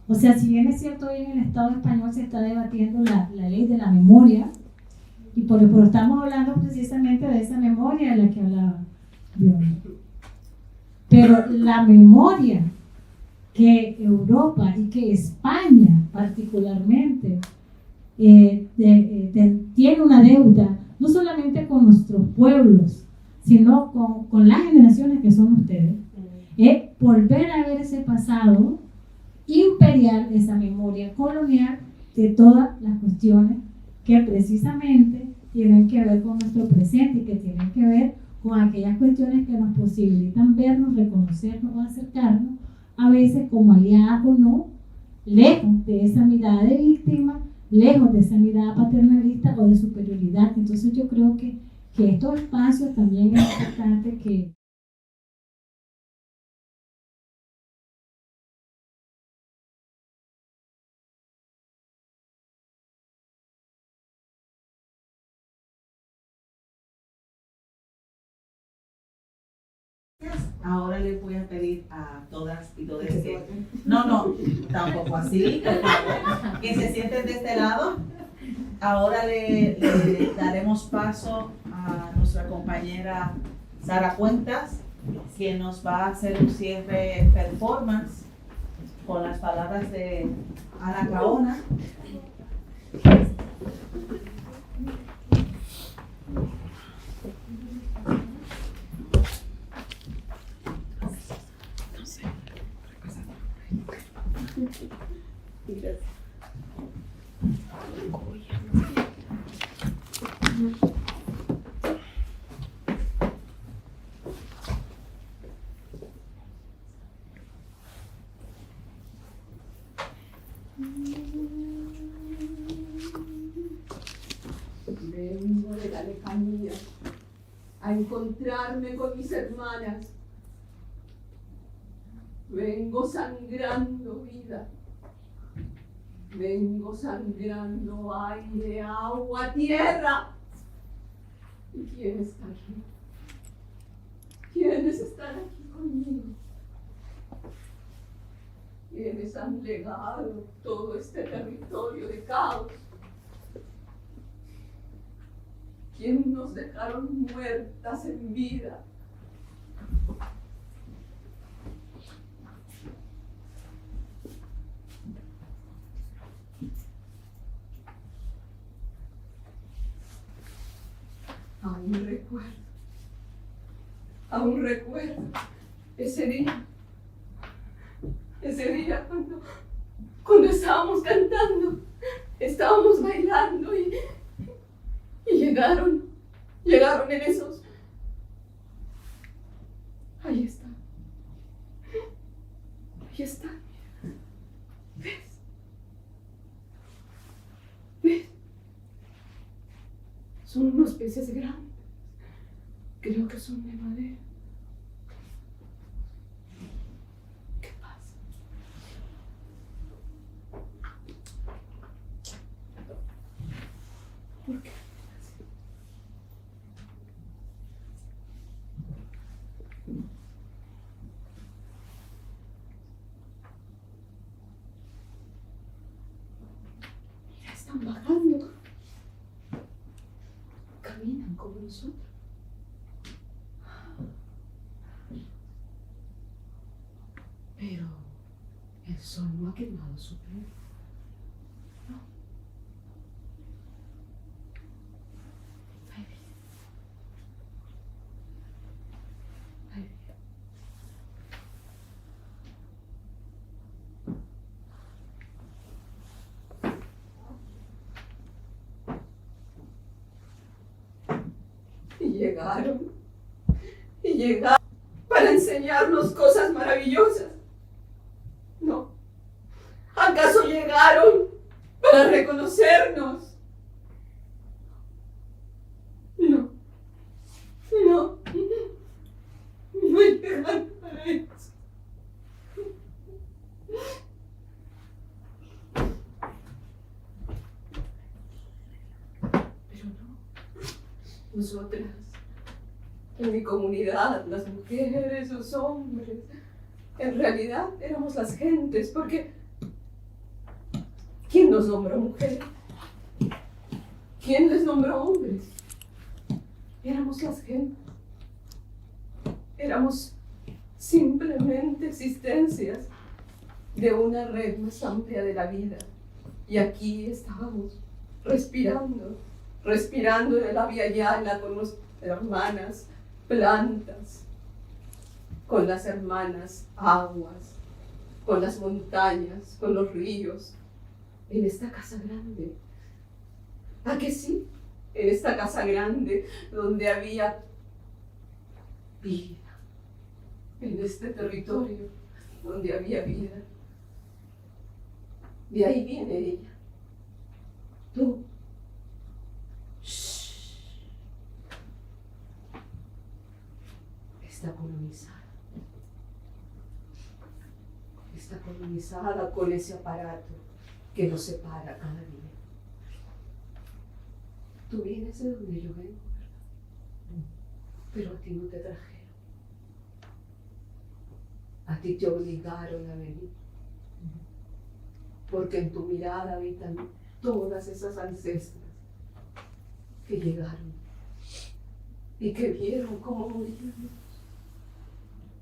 O sea, si bien es cierto, hoy en el Estado español se está debatiendo la ley de la memoria, pero estamos hablando precisamente de esa memoria de la que hablaba Björn. Pero la memoria que Europa y que España particularmente tiene una deuda, no solamente con nuestros pueblos, sino con las generaciones que son ustedes, es volver a ver ese pasado imperial, esa memoria colonial de todas las cuestiones que precisamente tienen que ver con nuestro presente y que tienen que ver con aquellas cuestiones que nos posibilitan vernos, reconocernos o acercarnos, a veces como aliadas o no, lejos de esa mirada de víctima, lejos de esa mirada paternalista o de superioridad. Entonces yo creo que estos espacios también es importante que Ahora les voy a pedir a todas y todos que... No, tampoco así, por favor. Que se sienten de este lado. Ahora le daremos paso a nuestra compañera Sara Cuentas, quien nos va a hacer un cierre performance con las palabras de Ana Caona. Vengo de la lejanía a encontrarme con mis hermanas. Vengo sangrando vida. Vengo sangrando aire, agua, tierra. ¿Y quién está aquí? ¿Quiénes están aquí conmigo? ¿Quiénes han legado todo este territorio de caos? ¿Quién nos dejaron muertas en vida? Aún recuerdo ese día cuando estábamos cantando estábamos bailando y llegaron en esos. Ahí está. Ahí está. ¿Ves? ¿Ves? Son unos peces grandes. Creo que son de madera. ¿Qué pasa? ¿Por qué? Ya están bajando. Caminan como nosotros. Pero el sol no ha quemado su piel. No. Hay vida. Hay vida. Y llegaron para enseñarnos cosas maravillosas. No. ¿Acaso llegaron para reconocernos? No. No. No llegaron para eso. Pero no. Nosotras, en mi comunidad, las mujeres, los hombres, en realidad éramos las gentes, porque ¿quién nos nombró mujeres? ¿Quién les nombró hombres? Éramos las gentes. Éramos simplemente existencias de una red más amplia de la vida. Y aquí estábamos, respirando de la vía llana con nuestras hermanas plantas, con las hermanas aguas, con las montañas, con los ríos, en esta casa grande. ¿A que sí? En esta casa grande donde había vida, en este territorio donde había vida. De ahí viene ella. Tú. Shh. Está colonizada. Está colonizada con ese aparato que nos separa cada día. Tú vienes de donde yo vengo, ¿verdad? Pero a ti no te trajeron. A ti te obligaron a venir. Porque en tu mirada habitan todas esas ancestras que llegaron y que vieron cómo moríamos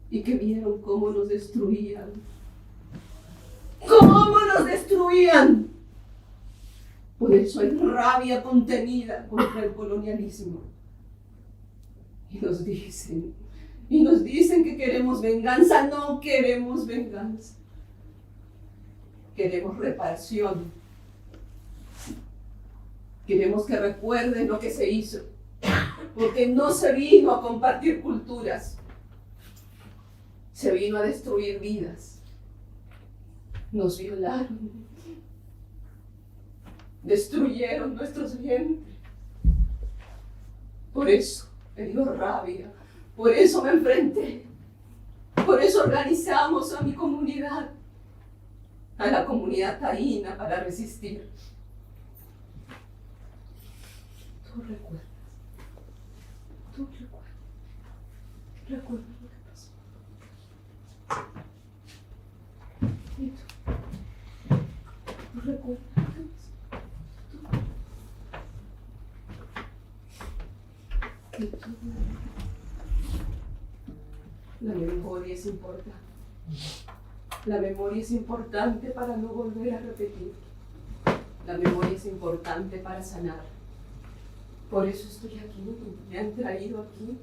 y que vieron cómo nos destruían. ¡Cómo nos destruían! Por eso hay rabia contenida contra el colonialismo. Y nos dicen que queremos venganza. No queremos venganza. Queremos reparación. Queremos que recuerden lo que se hizo. Porque no se vino a compartir culturas. Se vino a destruir vidas. Nos violaron. Destruyeron nuestros vientres. Por eso me dio rabia. Por eso me enfrenté. Por eso organizamos a mi comunidad. A la comunidad taína para resistir. Tú recuerdas. Tú recuerdas. Recuerdas lo que pasó. Y tú. Tú recuerdas lo que pasó. Tú. Y tú. La memoria es importante. La memoria es importante para no volver a repetir. La memoria es importante para sanar. Por eso estoy aquí, me han traído aquí.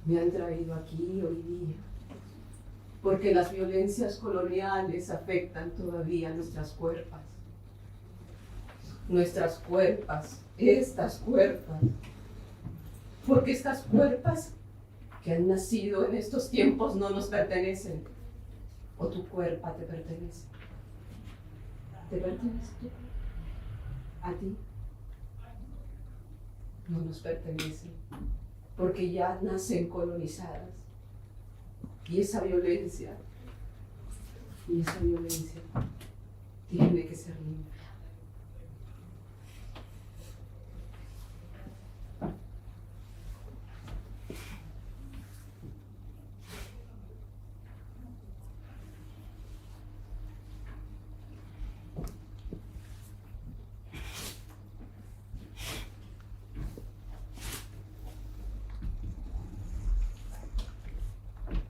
Me han traído aquí hoy día. porque las violencias coloniales afectan todavía nuestras cuerpos. Nuestras cuerpas, estas cuerpas, porque estas cuerpas que han nacido en estos tiempos no nos pertenecen, o tu cuerpo te pertenece. ¿Te pertenece tú? ¿A ti? No nos pertenecen, porque ya nacen colonizadas. Y esa violencia tiene que ser limpia.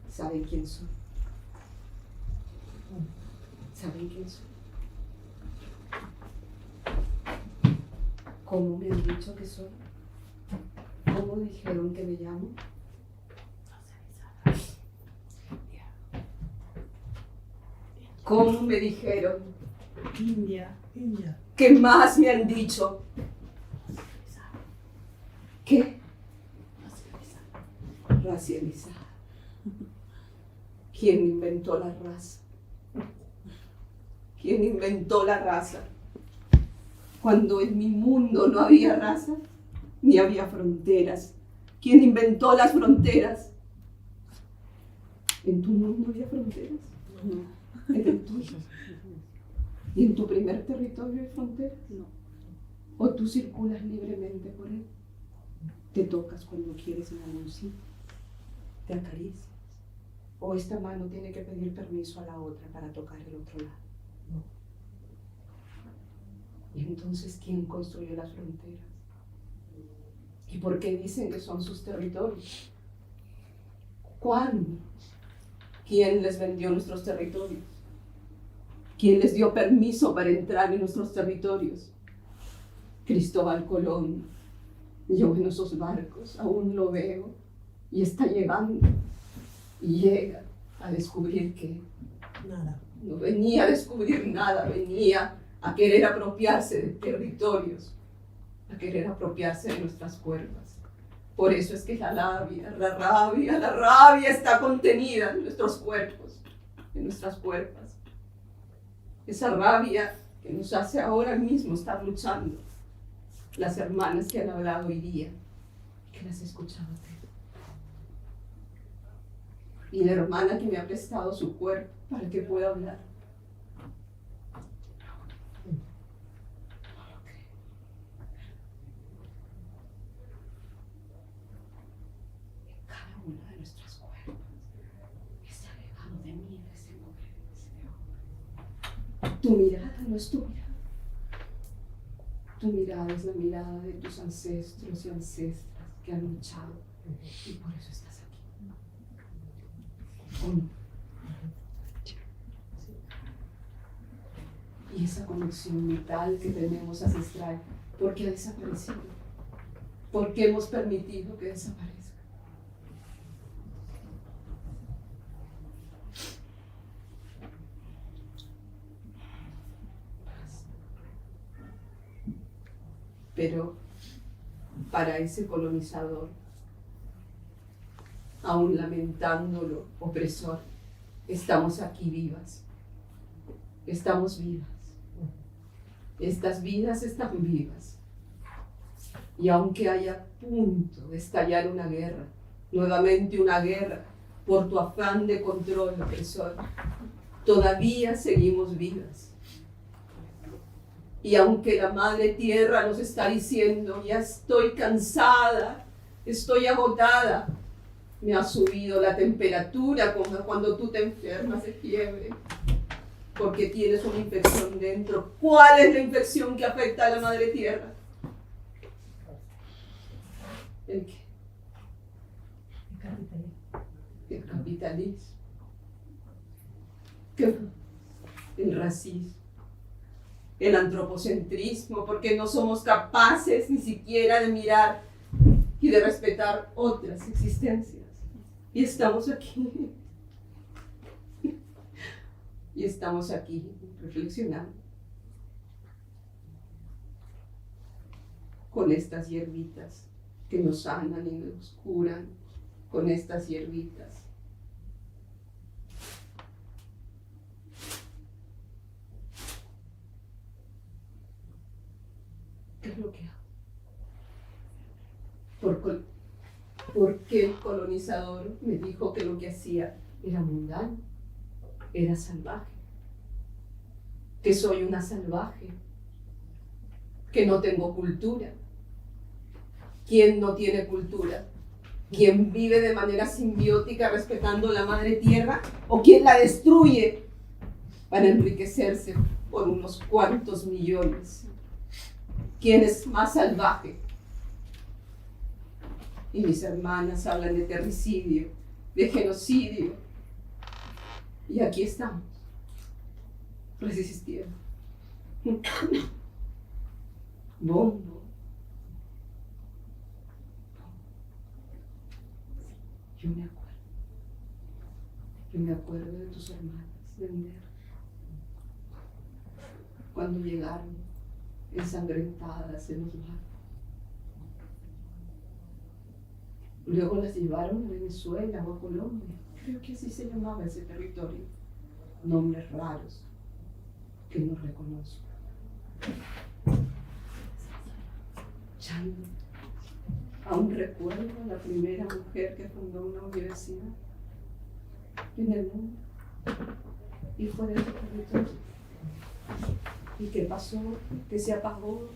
¿Saben quién soy? ¿Saben quién soy? ¿Cómo me han dicho que soy? ¿Cómo dijeron que me llamo? ¿Cómo me dijeron? India. ¿Qué más me han dicho? ¿Qué? Racializada. ¿Quién inventó la raza? ¿Quién inventó la raza? Cuando en mi mundo no había raza, ni había fronteras. ¿Quién inventó las fronteras? ¿En tu mundo había fronteras? No. ¿En el tuyo? ¿Y en tu primer territorio hay fronteras? No. ¿O tú circulas libremente por él? ¿Te tocas cuando quieres en algún sitio? ¿Te acaricias? ¿O esta mano tiene que pedir permiso a la otra para tocar el otro lado? No. ¿Y entonces quién construyó las fronteras? ¿Y por qué dicen que son sus territorios? ¿Cuándo? ¿Quién les vendió nuestros territorios? ¿Quién les dio permiso para entrar en nuestros territorios? Cristóbal Colón. Yo en esos barcos aún lo veo y está llegando. Y llega a descubrir que Nada. no venía a descubrir nada, venía a querer apropiarse de territorios, a querer apropiarse de nuestras cuerpos. Por eso es que la rabia está contenida en nuestros cuerpos, en nuestras cuerpos. Esa rabia que nos hace ahora mismo estar luchando. Las hermanas que han hablado hoy día, que las he escuchado. Y la hermana que me ha prestado su cuerpo para que pueda hablar. Cada una de nuestras cuerpos está alejado de mí, de ese mujer, de ese hombre. Tu mirada no es tu mirada. Tu mirada es la mirada de tus ancestros y ancestras que han luchado. Y por eso estás aquí. ¿O no? Y esa conexión vital que tenemos ancestral, ¿por qué ha desaparecido? ¿Por qué hemos permitido que desaparezca? Pero para ese colonizador, aún lamentándolo opresor, estamos aquí vivas. Estamos vivas. Estas vidas están vivas. Y aunque haya a punto de estallar una guerra, nuevamente una guerra, por tu afán de control opresor, todavía seguimos vivas. Y aunque la Madre Tierra nos está diciendo, ya estoy cansada, estoy agotada, me ha subido la temperatura como cuando tú te enfermas de fiebre, porque tienes una infección dentro. ¿Cuál es la infección que afecta a la Madre Tierra? ¿El qué? El capitalismo. ¿Qué? El racismo. El antropocentrismo, porque no somos capaces ni siquiera de mirar y de respetar otras existencias. Y estamos aquí. y estamos aquí reflexionando con estas hierbitas que nos sanan y nos curan, con estas hierbitas. ¿Qué es lo que hago? Porque el colonizador me dijo que lo que hacía era mundano, era salvaje, que soy una salvaje, que no tengo cultura. ¿Quién no tiene cultura? ¿Quién vive de manera simbiótica respetando la madre tierra? ¿O quién la destruye para enriquecerse por unos cuantos millones? ¿Quién es más salvaje? Y mis hermanas hablan de terricidio, de genocidio. Y aquí estamos, resistiendo. Bombo. Yo me acuerdo de tus hermanas, de Nder, cuando llegaron ensangrentadas en los barcos. Luego las llevaron a Venezuela o a Colombia, creo que así se llamaba ese territorio. Nombres raros que no reconozco. Chando, aún recuerdo a la primera mujer que fundó una universidad en el mundo y fue de ese territorio. ¿Y qué pasó? Que se apagó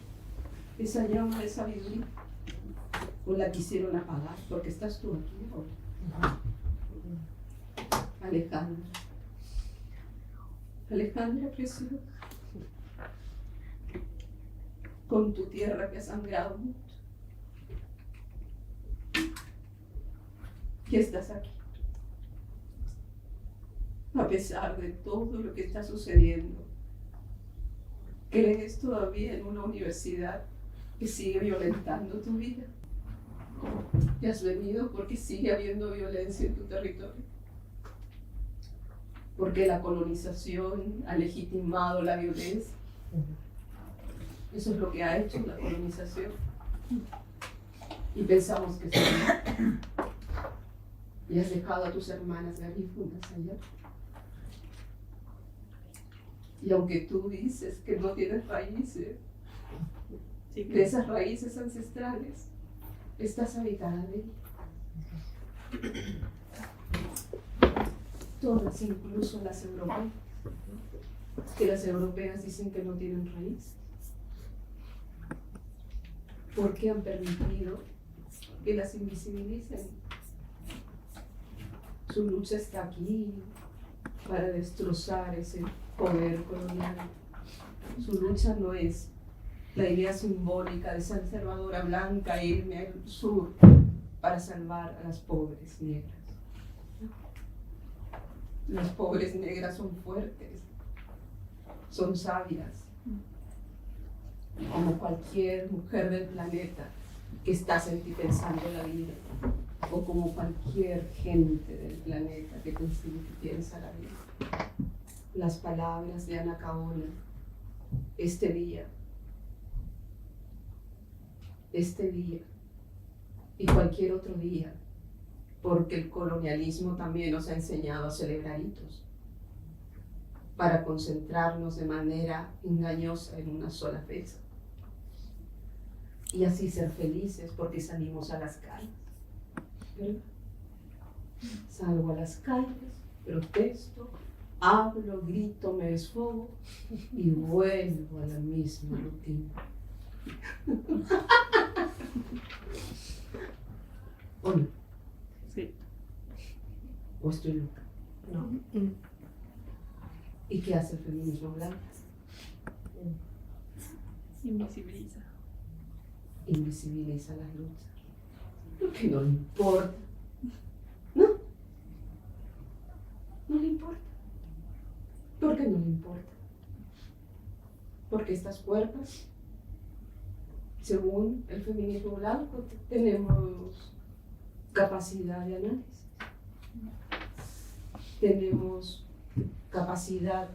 esa llama de sabiduría. O la quisieron apagar, porque estás tú aquí ahora. Alejandra. Alejandra preciosa. Con tu tierra que ha sangrado mucho. Y estás aquí. A pesar de todo lo que está sucediendo, ¿crees todavía en una universidad que sigue violentando tu vida? ¿Y has venido porque sigue habiendo violencia en tu territorio? Porque la colonización ha legitimado la violencia. Eso es lo que ha hecho la colonización. Y pensamos que sí. Y has dejado a tus hermanas garífunas allá. Y aunque tú dices que no tienes raíces, de esas raíces ancestrales, estás habitada de ellas. Todas, incluso las europeas, que las europeas dicen que no tienen raíz. ¿Por qué han permitido que las invisibilicen? Su lucha está aquí para destrozar ese poder colonial. Su lucha no es la idea simbólica de esa conservadora blanca irme al sur para salvar a las pobres negras. Las pobres negras son fuertes, son sabias, como cualquier mujer del planeta que está sentipensando la vida, o como cualquier gente del planeta que piensa la vida. Las palabras de Ana Caona, este día y cualquier otro día, porque el colonialismo también nos ha enseñado a celebrar hitos para concentrarnos de manera engañosa en una sola fecha y así ser felices porque salimos a las calles, ¿verdad? Salgo a las calles, protesto, hablo, grito, me desfogo y vuelvo a la misma rutina. ¿O no? Sí. ¿O estoy loca? No. ¿Y qué hace el feminismo blanco? Invisibiliza. Invisibiliza las luchas. Porque no le importa. No. No le importa. ¿Por qué no le importa? Porque estas cuerpos, según el feminismo blanco, tenemos capacidad de análisis. Tenemos capacidad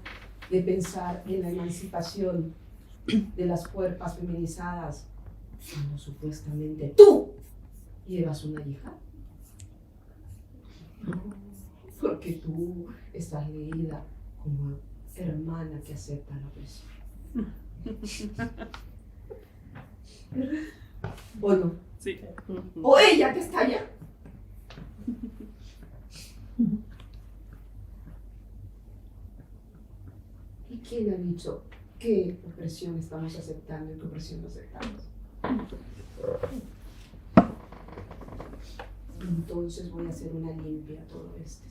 de pensar en la emancipación de las cuerpas feminizadas cuando supuestamente tú llevas una hija? Porque tú estás leída como hermana que acepta la opresión. ¿O no? Sí. ¿O ella que está allá? ¿Y quién ha dicho qué opresión estamos aceptando y qué opresión no aceptamos? Entonces voy a hacer una limpia a todo este